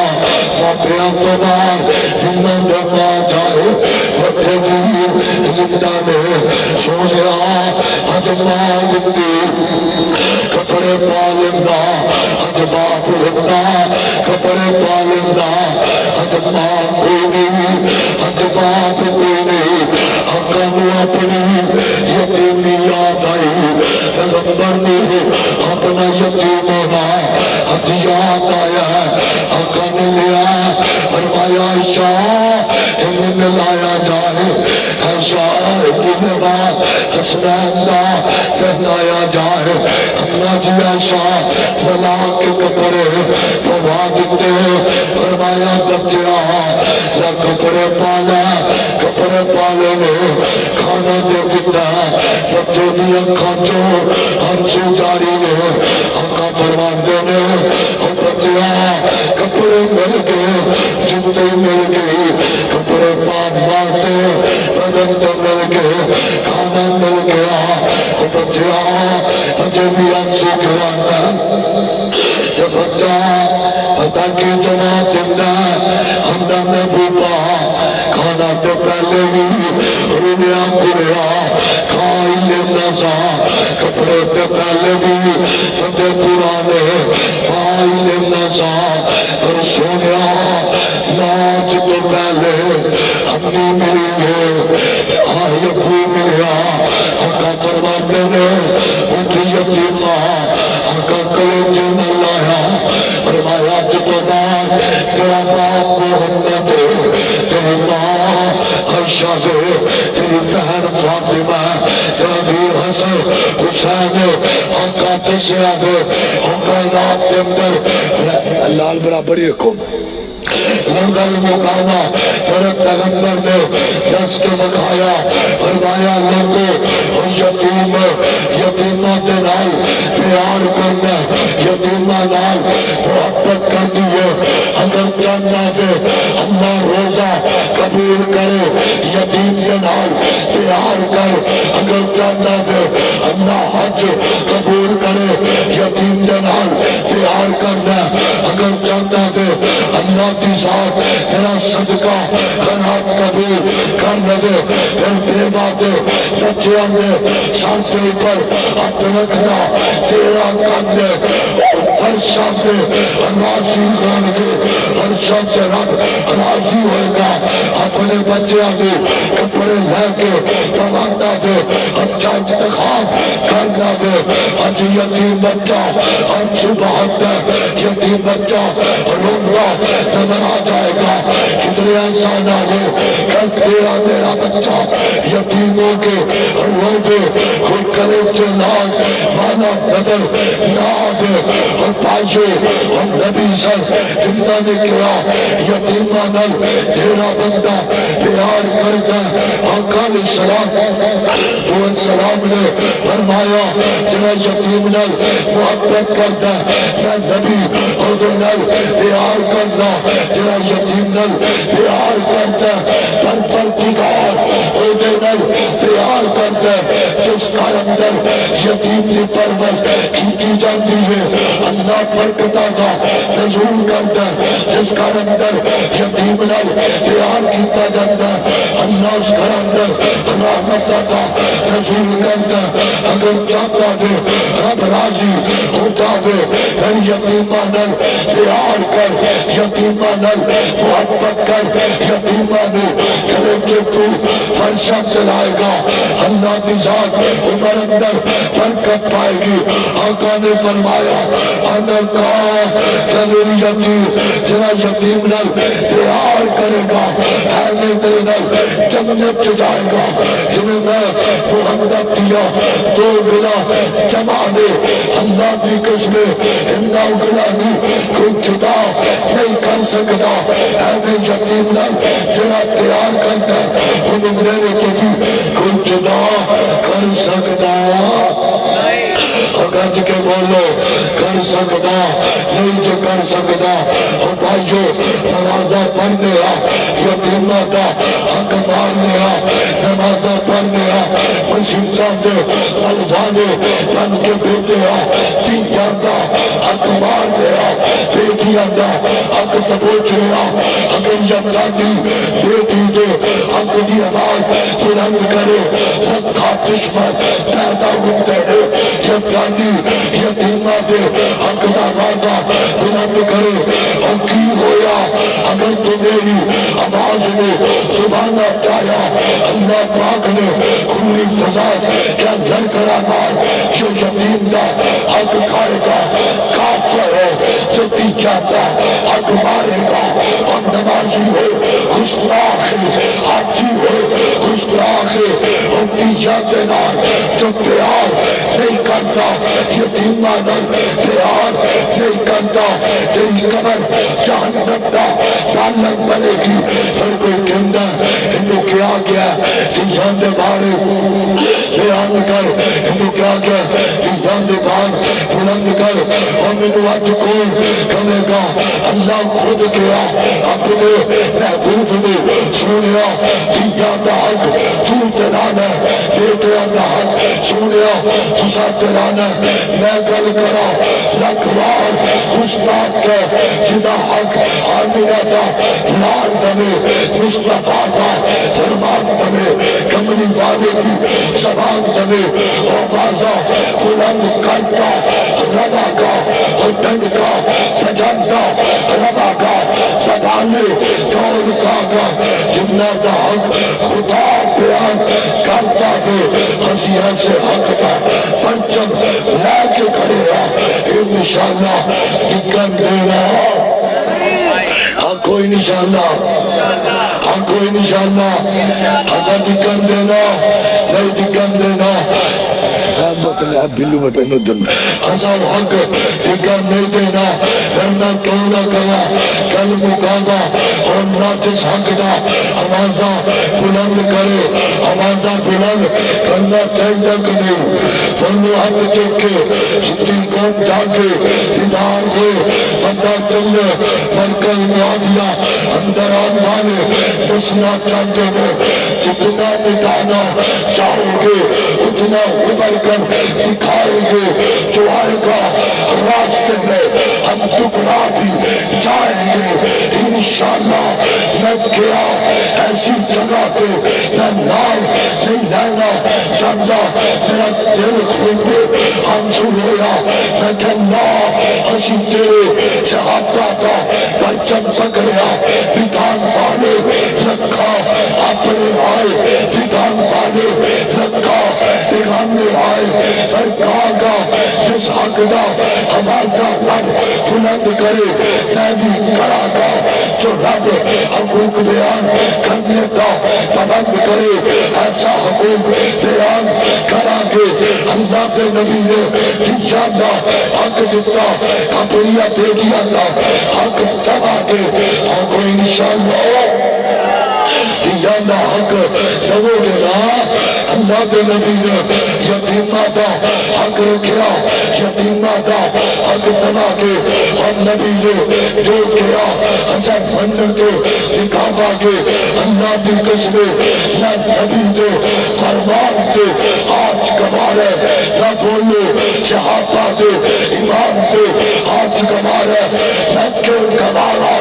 ماپیاں تو بار جنہاں دا ماں جائے بٹھے دیر زندہ دے سوزیا آج ماں گندی کپڑے پالندہ آج باپ لگنا کپڑے پالندہ آج ماں کوئی نہیں آج باپ کوئی نہیں آقا نو اپنی یتیمی یاد آئی پیغمبر نے اپنا یتیم ہونا آج یاد آیا آقا نے لیا فرمایا عائشہ انہیں ملایا جائے عائشہ انہیں بات حسنین دا پہنایا جائے ہمنا جی عائشہ بلا کے کپڑے پوا دیتے فرمایا بچیا یا کپڑے پالا کپڑے پالے نے کھانا دے دیتا بچے دی اکھانچو ہنسو جاری نے آقا فرماندے نے بچیا کپڑے مل گئے جوتے مل گئی کپڑے پان مارتے بدن تو مل گئے کھانا مل گیا بچیا مجھے بھی ہنسو گرانا یہ بچہ پتہ کی جماعت دینا ہمیں میں بھوپا کھانا تو پہلے ہی رونیا کریا کھائی لینا سا کپڑے تو پہلے بھی پتے پرانے کھائی لینا سا اور سونیا ناچ تو پہلے اپنی ملی ہے آئی ابھی ملیا آقا فرماتے نے اٹھی یتیمہ آقا کلے جن لایا فرمایا جب تیرا باپ محمد، تیری ماں عائشہ دے، تیری بہن فاطمہ، تیرا ویر حسن حسین آقا دسیا دے آقا نام دے اندر لال برابری رکھو لنگر مقامہ میرے پیغمبر نے دس کے بکھایا فرمایا لوگوں اور یتیمہ دے نال پیار کرنا یتیمہ نال محبت کر دیئے اگر چاہنا دے اللہ روزہ قبول کرے یتیم دے نال پیار کر اگر چاہنا دے اللہ حج قبول کرے یتیم دے نال پیار کرنا اگر چاہنا دے اللہ کی ذات میرا صدقہ خیرات قبول کر دے پھر بے باتیں بچے ہمیں سر کے اوپر ہاتھ رکھنا تیرا کرنے اور فرشاں سے راضی ہوں گے فرشاں سے رب راضی ہوئے گا اپنے بچے ہمیں کپڑے لے کے پوانا دے اچھا انتخاب کرنا دے آج یتیم بچہ آج صبح یتیم بچہ رونا نظر آ جائے گا کتنے ایسا نہ ہو کل تیرا بچہ یتیموں کے رو دے کوئی کرے چنان مانا نظر نہ آگے اور پائجو اور نبی سر زندہ نے کیا یتیمہ نل تیرا بندہ پیار کرتا آقا علیہ السلام نے فرمایا جنہ یتیم نل محبت کرتا میں نبی اور نل پیار کرنا جنہ یتیم نل پیار کرتا پر پردگار اور نل پیار کرتا جس کا اندر یتیم کی پرورش کی جاتی ہے اللہ برکتہ کا نزول کرتا جس کا اندر یتیم نل پیار کیتا جاتا اللہ اس کا اندر رحمتہ کا نزول کرتا اگر چاہتا دے رب راضی ہوتا دے پھر یتیمہ نل پیار کر یتیمہ نل محبت کر یتیمہ نل کرے کہ تو فرشہ چلائے گا اللہ کی ذات عمر اندر برکت پائے گی آقا نے فرمایا اندر کہا ضرور یتیم جنا یتیم نل پیار کرے گا ہے میں تیرے نل جنت جائے گا جنہیں میں محمد دیا دو بلا جمع دے اللہ کی قسمیں اندہ اگلا نہیں کوئی جدا نہیں کر سکتا ہے میں یتیم نل جنا پیار کرتا انہوں میرے کو بھی کوئی جدا کر سکتا گج کے بولو کر سکتا نہیں جو کر سکتا اور بھائیو نمازہ پڑھنے یتیمہ کا حق مارنے نمازہ پڑھنے مسیح صاحب نے الفانے بن کے بیٹے تیاں کا حق مارنے بیٹیاں کا حق دبوچنے اگر یتانی بیٹی دے حق کی آواز بلند کرے رکھا دشمن پیدا ہوتے ہیں یتانی یتیمہ دے حق دا وعدہ بلند کرے اور کی ہویا اگر تو میری آواز میں دبانا چاہیا اللہ پاک نے کھلی فضا کیا لڑکڑا مار جو یتیم دا حق کھائے گا کافر ہے جو دی جاتا حق مارے گا اور نمازی ہو گستاخ حاجی ہو گستاخ اور دی جاتے نار جو پیار نہیں کرتا یتیمہ نل پیار نہیں کرتا تیری قبر جہنم دا پالک بنے گی ہر کوئی کہندہ انہوں کیا گیا تیجان دے بارے بیان کر انہوں کیا گیا تیجان دے بارے بلند کر اور منو آج کون کہنے گا اللہ خود کیا اپنے محبوب میں سنیا تیجان دا حق تو چلانا بیٹے دا حق سنیا تسا چلانا میں گل کرا لکھوار گستاخ کے جدا حق آمینہ دا لار دمے مصطفیٰ دا فرمان دمے کملی والے کی زبان دمے اور بازا بلند کرتا ربا کا اور ڈنڈ کا بجانتا ربا کا بدانے دور کا جنہ دا حق خدا بیان کرتا دے ہسیہ سے حق کا پرچم لے کے کھڑے انشاءاللہ دکن دینا حق کوئی انشاءاللہ ہاں کوئی انشاءاللہ ہسا دکن دینا نہیں دکن دینا بلو میں پہنو دن ہسا حق دکن نہیں دینا ورنہ کیوں نہ کہا کل مقابہ اور ناتس حق دا آوازہ بلند کرے آوازہ بلند کرنا چاہیے کہ نہیں فرمو حق چک کے ستی قوم جا کے ادھار ہوئے پتہ چلے مرکز معاویہ اندر آنوانے دسنا چاہتے ہیں جتنا مٹانا چاہو گے اتنا ابھر کر دکھائیں گے جو آئے گا راستے میں ہم ٹکڑا بھی جائیں گے انشاءاللہ میں گیا ایسی جگہ پہ میں نام نہیں لینا چاہتا میرا دل خون پہ آنسو ہویا میں کہنا اسی تیرے صحابہ کا پرچم پکڑیا بٹھان پانے رکھا اپنے آئے بٹھان پانے رکھا بٹھانے آئے پر کہا گا جس حق دا ہمارا رب بلند کرے میں بھی کرا گا جو رب حقوق بیان کرنے کا پابند کرے ایسا حقوق بیان کرا گے اللہ کے نبی نے جانا حق دیتا اپنی بیٹیاں کا حق دبا کے اور کوئی انشاءاللہ جانا حق دبو گے نا اللہ کے نبی نے یتیمہ دا حق رکھیا یتیمہ دا حق دبا کے اور نبی نے جو کیا ایسا فنڈ کے دکھاوا کے اللہ کی قسم نہ نبی نے فرمان کے آج کمارے نہ بولو صحابہ دے امام دے آج کمارے نہ کیوں کمارا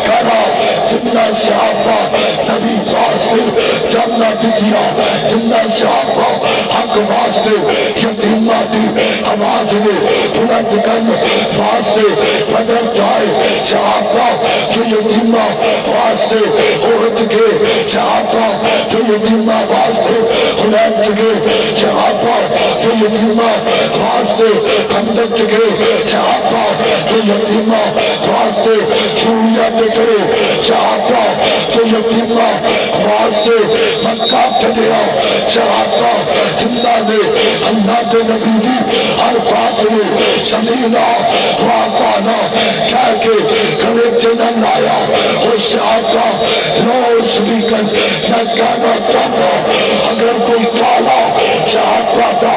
کرا جنہ صحابہ نبی واسطے جمنا دکھیا جنہ صحابہ حق واسطے یتیمہ دی آواز میں بلند کرن واسطے بدل جائے صحابہ جو یتیمہ واسطے اٹھ کے صحابہ جو یتیمہ واسطے بلند کے صحابہ جو یتیمہ واسطے کندک کے صحابہ جو یتیمہ واسطے سوریا کے کرے صحابہ جو یتیمہ واسطے مکہ چڑیا صحابہ زندہ دے اللہ کے نبی بھی ہر بات میں سمینا واقعنا کہہ کے کلے چنن آیا اور صحابہ نوز بھی کر نہ کہنا چاہتا اگر کوئی کالا صحابہ تھا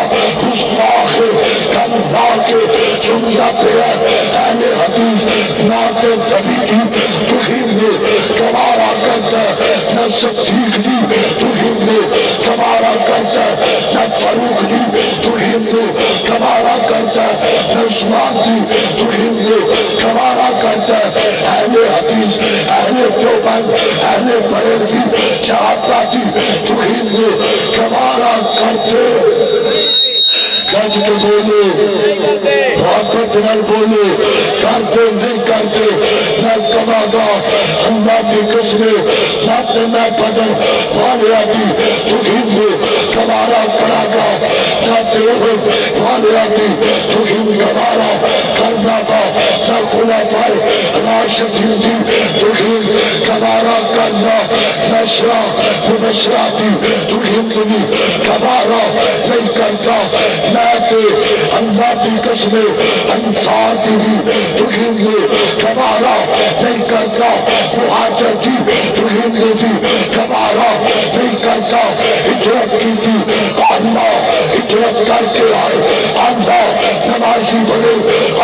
اس باخر کم لا کے سنتا پیا اہل حدیث نہ کے نبی کی تخیم نے گوارا کرتا نہ صدیق نے تخیم نے گوارا کرتا نہ فاروق نے تخیم نے گوارا کرتا نہ عثمان نے تخیم نے گوارا کرتا اہل حدیث اہل دیوبند اہل بریلوی صحابہ کی تخیم نے گوارا کرتے گج کے بولے محبت نہ بولے کرتے نہیں کرتے نہ کماگا اللہ کی قسمیں نہ میں بدل والے آتی تخیم نے گوارا کرا گا نہ تیوہر والے آتی تخیم گوارا کرنا گا نہ خلافائے راشدین دی تخیم گوارا کرنا نشرہ مبشراتی تخیم دی گوارا نہیں کرتا میں کہ اللہ کی قسمیں انصار کی بھی تخیم نے گوارا نہیں کرتا مہاجر کی تخیم نے بھی گوارا نہیں کرتا ہجرت کی تھی اللہ ہجرت کر کے آئے اللہ نمازی بنے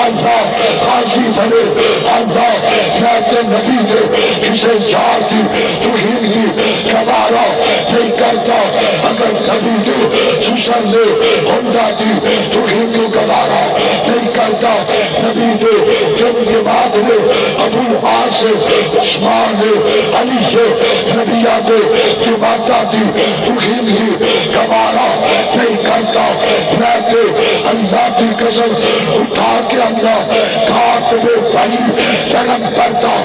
اللہ قاضی بنے اللہ میں کہ نبی نے کسے یار کی تخیم کی گوارا نہیں کرتا اگر نبی نے سسر نے ہنڈا دی تخیم کی گوارا نہیں کرتا نبی نے جن کے بعد میں ابو العاص عثمان نے علی سے نبیہ نے جماعتہ دی تخیم کی گوارا نہیں کرتا میں کہ اللہ کی قسم اٹھا کے اللہ کھات میں بھائی پیغمبر کا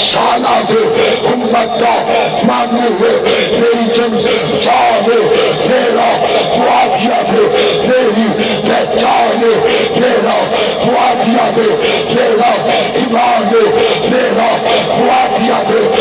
سالہ دے امت کا ماننے ہوئے میری جن چاہے میرا معافیہ دے میری پہچان دے میرا معافیہ دے میرا ایمان دے میرا معافیہ دے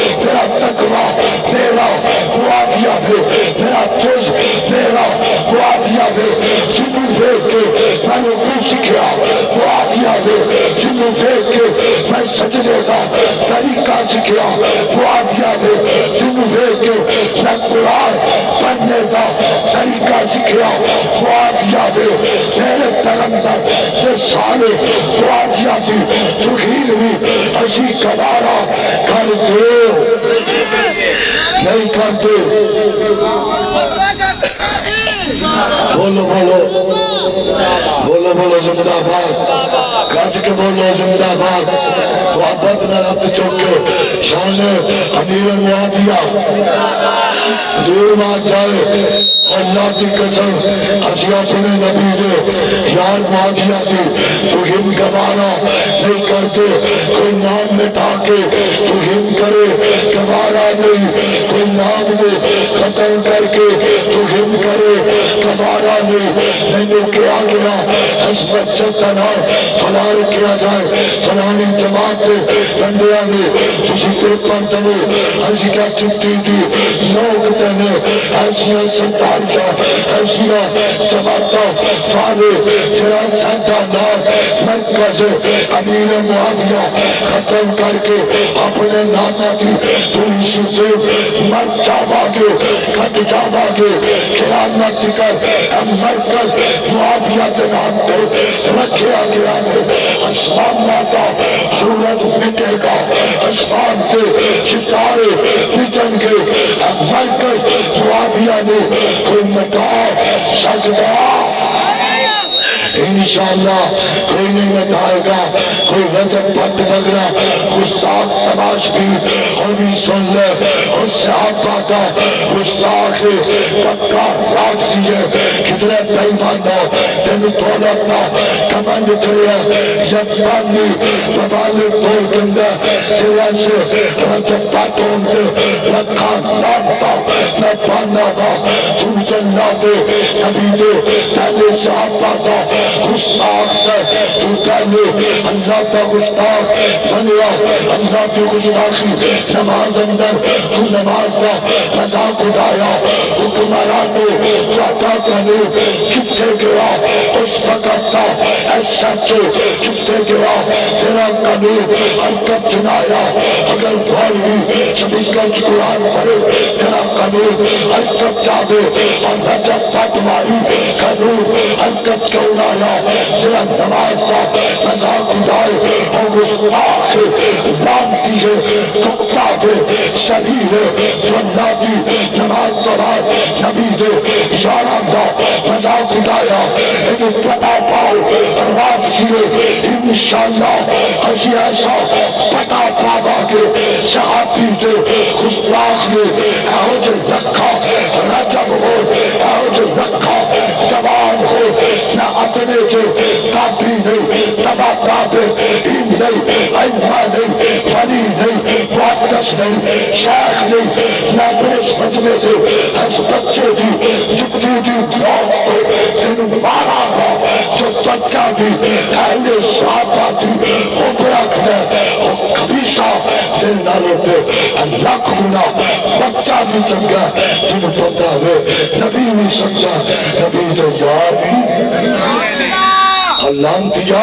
سکھیا معاویہ دے جنوں ویکھ کے میں قرآن پڑھنے دا طریقہ سکھیا معاویہ دے میرے پیغمبر تے سارے معاویہ دی توہین بھی اسی گوارا کر دو نہیں کرتے بولو بولو بولو بولو زندہ باد گج کے بولو زندہ باد محبت نہ رب چوکے شان امیر معاویہ دور بات جائے اللہ کی قسم اسی اپنے نبی دے یار معاویہ دی تو ہم گوارا نہیں کرتے کوئی نام مٹا کے تو ہم کرے گوارا نہیں کوئی نام میں ختم کر کے تو ہم کرے گوارا نہیں میں کیا گیا حسبت چتنا فلان کیا جائے فلانی جماعت بندیاں نے کسی پیپر دو ایسی کیا چھٹی دی لوگ دینے ایسیاں سنتاریاں ایسیاں جماعتاں فارے جرا سانتا نام مرکز امیر معاویہ ختم کر کے اپنے نامہ دی پولیس سے مر جاوا گے کٹ جاوا گے قیامت کر مرکز معاویہ کے نام پہ رکھیا گیا ہے اسمان ماتا سورج مٹے گا اسمان کے ستارے مٹن گے مرکز معاویہ نے کوئی مٹا سکتا انشاءاللہ کوئی نہیں مٹائے گا کوئی رجب پٹ وغیرہ گستاخ تماش بھی اور بھی سن لے اور صحابہ کا گستاخ پکا رافضی ہے کدھرے پیمانہ تینو دولتنا کمانڈ کریا یکتانی ببالے پور گندہ تیرے سے رجب پٹ ہوندے رکھا نامتا نہ پانا دا تو جنہ دے نبی دے پہلے صحابہ دا گستاخ سے تو پہلے اللہ کا گستاخ بنیا اللہ کی گستاخی نماز اندر تو نماز کا مذاق اٹھایا حکمرانو تو عطا کرنے کتے گیا اس وقت کا ایسا چھے کتے گیا تیرا قانون حرکت چنایا اگر بھائی سبھی کچھ قرآن پڑھے تیرا قانون حرکت چاہے اور رجب پٹواری قانون حرکت کیوں آیا تیرا نماز کا مذاق اٹھائے اور گستاخ لانتی ہے کتا دے شریر جو اللہ کی نماز تو بعد نبی دے یاران دا مذاق اٹھایا انہیں پتا پاؤ رافضی انشاءاللہ اسی ایسا پتا پاوا کے صحابی دے گستاخ نے اہوج رکھا رجب ہو اہوج رکھا جوان ہو نہ اپنے جو کافی نہیں تبا کابے ان نہیں ایمہ نہیں فلی نہیں معدس نہیں شیخ نہیں نہ اپنے سمجھنے دے اس بچے دی جتی دی موت کو تینو مارا گا جو بچہ دی اہل صحابہ دی وہ برکھ دے وہ کبیشہ دل نالے پہ اللہ کھونا بچہ دی چنگا جنہوں پتہ ہوئے نبی بھی سمجھا نبی دے یار بھی اللہ دیا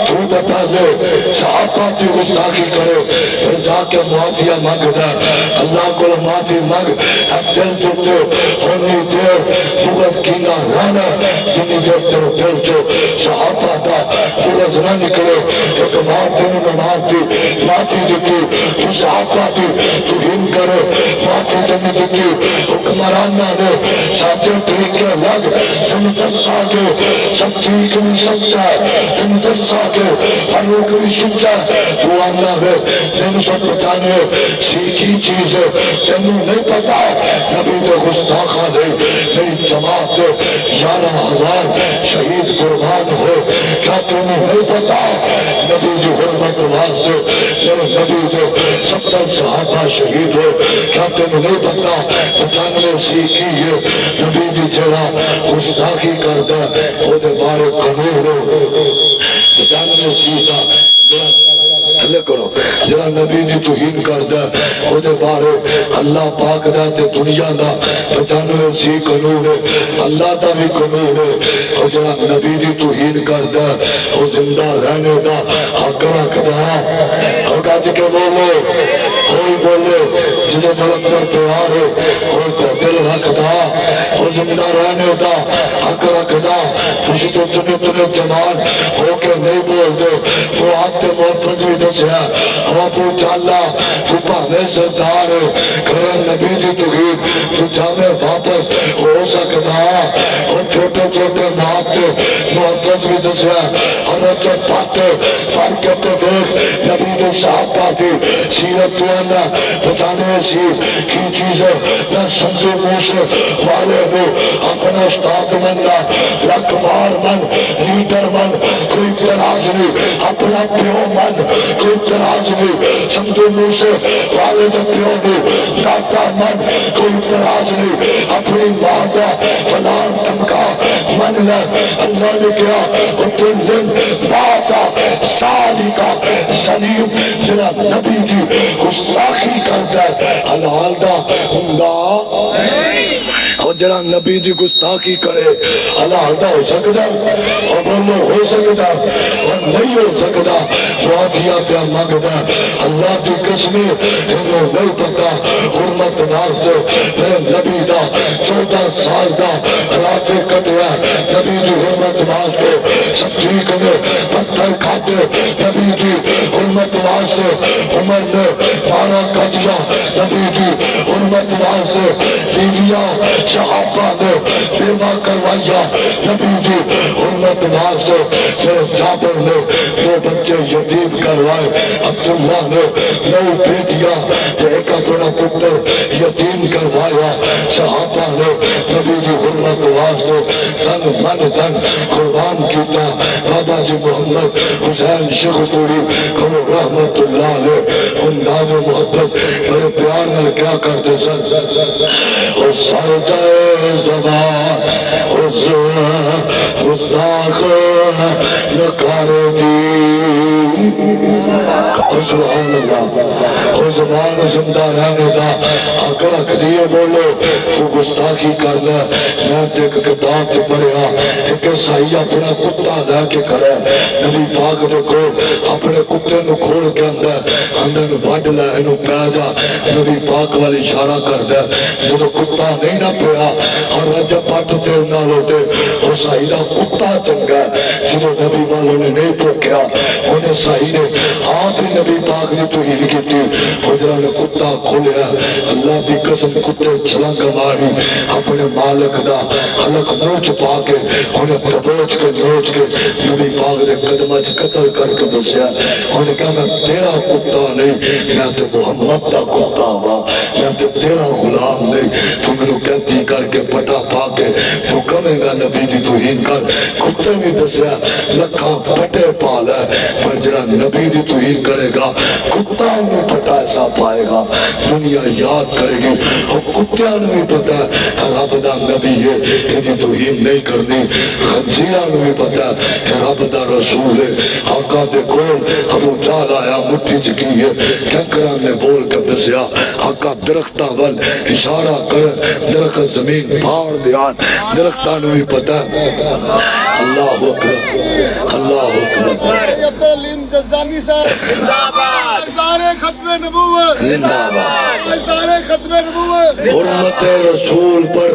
تو دے پہلے صحابہ کی گستاخی کرے پھر جا کے معافیہ مانگنا اللہ کو معافی مانگ اب دل جتے ہونی دیر بغض کینا رہنا جنی دیر تیرے دل جو صحابہ دا بغض نہ نکلے ایک بار تینوں نماز دی معافی دیتی تو صحابہ دی تو ہم کرے معافی دینی دیتی حکمرانہ نے ساتھیں طریقے لگ تم دسا کے سب ٹھیک نہیں سمجھا تم دسا کے فروغ بھی سمجھا تو آنا ہے تینوں سب بتانے سیکھی چیز ہے تینوں نہیں پتا نبی دے گستاخہ نے میری جماعت دے 11,000 شہید قربان ہوئے کیا تینوں نہیں پتا نبی دی حرمت واسطے میرے نبی دے 70 صحابہ شہید ہوئے کیا تینوں نہیں پتا بتانے سیکھی ہے نبی دی جڑا گستاخی کردہ وہ دے بارے قانون ہو بتانے سیکھا اللہ کرو جرا نبی دی توہین کردہ وہ دے بارے اللہ پاک دا تے دنیا دا بچانوے سی قانون ہے اللہ دا بھی قانون ہے اور جرا نبی دی توہین کردہ وہ زندہ رہنے دا حق رکھدا اور گج کے بولو جدو ملندر پیار ہے دل رکھدا وہ زندہ رہنے دا حق رکھدا تسی تو تنے جوان ہو کے نہیں بول دے وہ آتے محفظ بھی دسیا ہوا پو چالا تو پاوے سردار کرے نبی دی توحید تو جاوے واپس ہو سکدا وہ چھوٹے چھوٹے ناتے محفظ بھی دسیا اور چٹ پاٹ پر کے تو دیکھ نبی دی صحابہ دی سیرت تو انا بچانے سی کی چیز ہے نہ سمجھے موسے والے ہو اپنا استاد مننا لکھ بار من لیڈر من کوئی تراز نہیں اپنا پیو من کوئی تراز نہیں سمجھے موسے والے دا پیو نہیں داتا من کوئی تراز نہیں اپنی ماں دا فلان ٹمکا من لے اللہ نے کیا اتلن باتا صادقہ سلیم جنا نبی کی گستاخی کرتا ہے حلال دا ہنگا اور جنا نبی دی گستاخی کرے حلال دا ہو سکتا اور بولو ہو سکتا اور نہیں ہو سکتا معافیہ پیا مانگتا اللہ دی قسمی انہوں نہیں پتا حرمت واسطے میرے نبی دا 14 سال دا رافع کٹیا نبی دی حرمت واسطے سب ٹھیک نے پتھر کھاتے نبی دی حرمت واسطے عمر نے مارا کٹیا نبی دی حرمت واسطے بیویاں صحابہ نے بیوہ کروایا نبی دی حرمت واسطے میرے جابر نے 2 بچے یتیم کروائے عبداللہ نے 9 بیٹیاں ایک اپنا پتر یتیم کروایا صحابہ نے نبی دی حرمت واسطے تن من دن قربان کیتا بابا جی محمد حسین شیخوپوری کھو رحمت اللہ علیہ انداز محبت بڑے پیار نل کیا کرتے سن اور سرجائے زبان اس داخ نکار دی سبحان اللہ اور زبان زندہ رہنے دا اگر اکدیے بولو تو گستاخی کرنا میں دیکھ کے بات پڑھیا ایک سائی اپنا کتا لے کے کرے نبی پاک دیکھو اپنے کتے نو کھوڑ کے اندر وڈ لے انو پہ جا نبی پاک والی اشارہ کر دے جدو کتا نہیں نہ پیا اور رجب پٹ تیر نہ لوٹے اور سائی دا کتا چنگا جدو نبی والوں نے نہیں پوکیا انہیں سائی نے آپ ہی نبی پاک نے توہین کی تھی حجرہ نے کتا کھولیا اللہ دی قسم کتے چھلنگ ماری اپنے مالک دا حلق موچ پا کے انہیں دبوچ کے نوچ کے نبی پاک نے قدمہ قتل کر کے دسیا انہیں کہا میں تیرا کتا نہیں میں تو محمد دا کتا ہوا میں تو تیرا غلام نہیں تو میں نے کہتی کر کے پٹا پا کے تو کمیں گا نبی دی توہین کر کتے بھی دسیا لکھا پٹے پالا ہے پر جرا نبی دی توہین کرے گا کتا انہیں پٹا ایسا پائے گا دنیا یاد کرے گی اور کتیاں نے بھی پتا ہے رب دا نبی ہے کہ دی توہین نہیں کرنی خنزیرہ نے بھی پتا ہے کہ رب دا رسول ہے آقا دے کول ابو جال آیا مٹھی چکی ہے کینکران نے بول کر دسیا آقا درختہ ول اشارہ کر درخت زمین پھاڑ دیان درختہ نے بھی پتا ہے اللہ اکبر اللہ اکبر جزانی صاحب زندہ باد ختم نبوت زندہ باد ختم نبوت حرمت رسول پر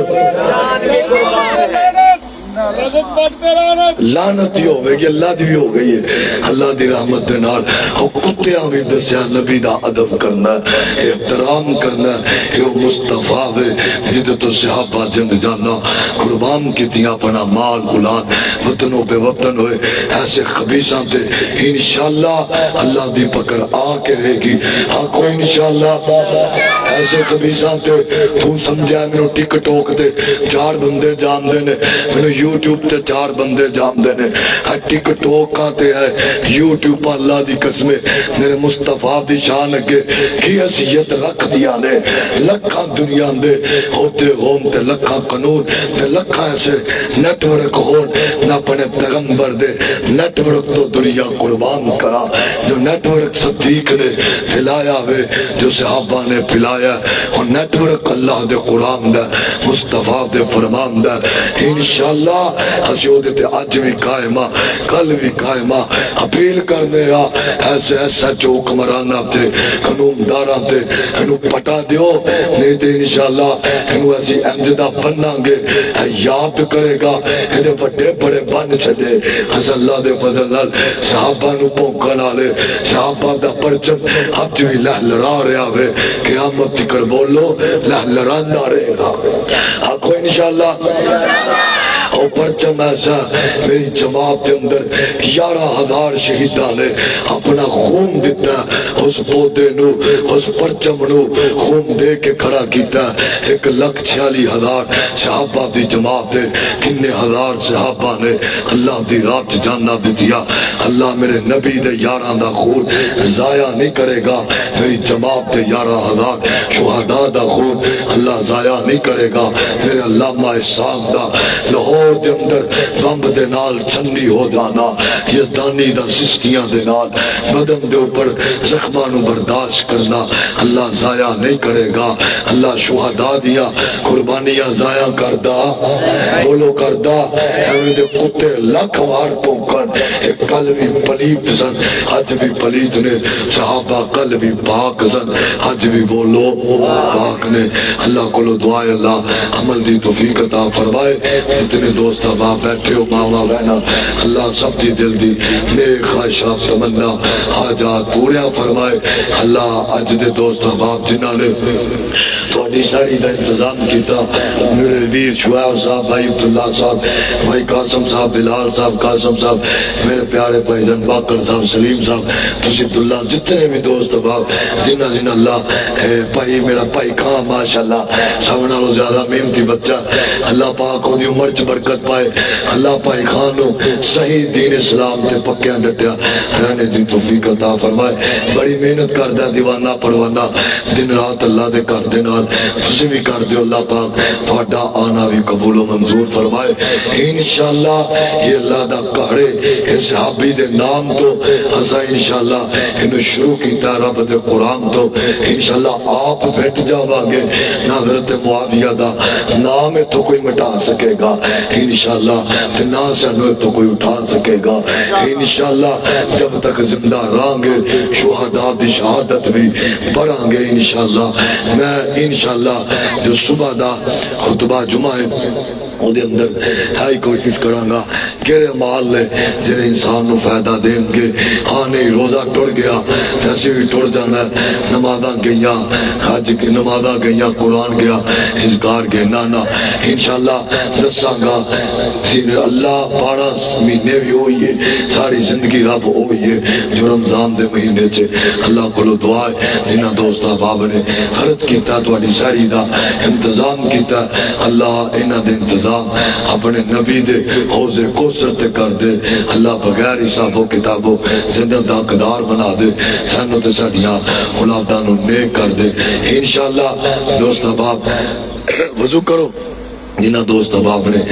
لعنت ہی ہوئے گی اللہ دی بھی ہو گئی ہے اللہ دی رحمت دے نال اور کتیاں بھی دسیا نبی دا ادب کرنا احترام کرنا یہ مصطفیٰ دے جدے تو صحابہ جند جانا قربان کی تیاں اپنا مال اولاد وطنوں پہ وطن ہوئے ایسے خبیصاں تے انشاءاللہ اللہ دی پکڑ آ کے رہے گی آنکھوں انشاءاللہ ایسے خبیصاں تے تو سمجھا میں ٹک ٹوک دے 4 بندے جان دینے میں یوٹیوب تے 4 بندے جان دینے ٹک ٹوک آتے ہیں یوٹیوب پر اللہ دی قسمیں میرے مصطفیٰ دی شان اگے کی حیثیت رکھ دیا نے لکھاں دنیا دے ہوتے ہون تے لکھاں قانون تے لکھاں ایسے نیٹ ورک ہون نہ پڑے پیغمبر دے نیٹ ورک تو دنیا قربان کرا جو نیٹ ورک صدیق نے پھیلایا ہوئے جو صحابہ نے پھیلایا بنایا اور نیٹ ورک اللہ دے قرآن دا مصطفیٰ دے فرمان دا انشاءاللہ ہسیو دیتے آج بھی قائمہ کل بھی قائمہ اپیل کرنے آ ایسے ایسا جو حکمرانہ تے قانون دارہ تے انہوں پٹا دیو نہیں تے انشاءاللہ انہوں ایسی امجدہ بننا گے یاد کرے گا انہیں بڑے بڑے بن چھڑے حضرت اللہ دے فضل نال صحابہ نو پونکن آلے صحابہ دا پرچم حج بھی لہلرا رہا ہے قیامت تکر بولو لہلراندہ رہے گا آکھو انشاءاللہ اور پرچم ایسا میری جماعت کے اندر 11,000 شہیدان نے اپنا خون دیتا اس پودے نو اس پرچم نو خون دے کے کھڑا کیتا 1,46,000 صحابہ دی جماعت ہے کنے ہزار صحابہ نے اللہ دی رات جانا بھی دیا اللہ میرے نبی دے یاران دا خون ضائع نہیں کرے گا میری جماعت دے 11,000 شہداء دا خون اللہ ضائع نہیں کرے گا میرے علامہ احسان دا لاہور دے اندر بمب دے نال چھنی ہو جانا یزدانی دا سسکیاں دے نال بدن دے اوپر زخمانو برداشت کرنا اللہ ضائع نہیں کرے گا اللہ شہداء دیا قربانیاں ضائع کردہ بولو کردہ ہمیں دے کتے لاکھ وار پوکن ایک کل بھی پلیت سن حج بھی پلیت نے صحابہ کل بھی پاک سن حج بھی بولو پاک نے اللہ کو لو دعائے اللہ عمل دی توفیق عطا فرمائے جتنے دوست احباب بیٹھے ہو ماما بہنا اللہ سب دی دل دی نیک خواہشات تمنا حاجات پوریا فرمائے اللہ اج دے دوست احباب جنہاں نے تھوڑی ساری دا انتظام کیتا میرے ویر شعیب صاحب بھائی عبداللہ صاحب بھائی قاسم صاحب بلال صاحب قاسم صاحب میرے پیارے بھائی جان باقر صاحب سلیم صاحب تسی عبداللہ جتنے بھی دوست احباب جنہاں اللہ بھائی میرا بھائی خان ماشاءاللہ سب نالوں زیادہ محنتی بچہ اللہ پاک دی عمر چ برکت پائے اللہ بھائی خان نو صحیح دین اسلام تے پکیاں ڈٹیا رہنے دی توفیق عطا فرمائے بڑی محنت کردا دیوانہ پروانہ دن رات اللہ دے کر دے نال تسی بھی کر دیو اللہ پاک تہاڈا آنا بھی قبول و منظور فرمائے انشاءاللہ یہ اللہ دا کہڑے اس صحابی دے نام تو ہسا انشاءاللہ انہوں شروع کیتا رب دے قرآن تو انشاءاللہ آپ بیٹھ جاواں گے نہ حضرت معاویہ دا نام تو کوئی مٹا سکے گا انشاءاللہ تے نہ سنو تو کوئی اٹھا سکے گا انشاءاللہ جب تک زندہ رہاں گے شہداء دی شہادت بھی پڑھاں گے انشاءاللہ میں انشاءاللہ جو صبح دا خطبہ جمعہ ہے وہ دے اندر ہائی کوشش کروں گا کہرے مال لے جنہیں انسان نو فائدہ دیں گے ہاں نہیں روزہ ٹوڑ گیا تیسے بھی ٹوڑ جانا ہے نمازاں گئیاں حج کی نمازاں گئیاں قرآن گیا اذکار گئے نانا انشاءاللہ دساں گا پھر اللہ 12 مہینے بھی ہوئی ہے ساری زندگی رب ہوئی ہے جو رمضان دے مہینے چھے اللہ کو لو دعا ہے جنہ دوست احباب نے خرچ کیتا تواڈی ساری دا انتظام کیتا اللہ انہاں دے انتظام اپنے نبی دے حوض کوثر تے کر دے اللہ بغیر حساب و کتابوں زندہ دا قدار بنا دے سانو تے ساڈیاں اولاداں نو نیک کر دے انشاءاللہ دوست احباب وضو کرو جنہ دوست احباب نے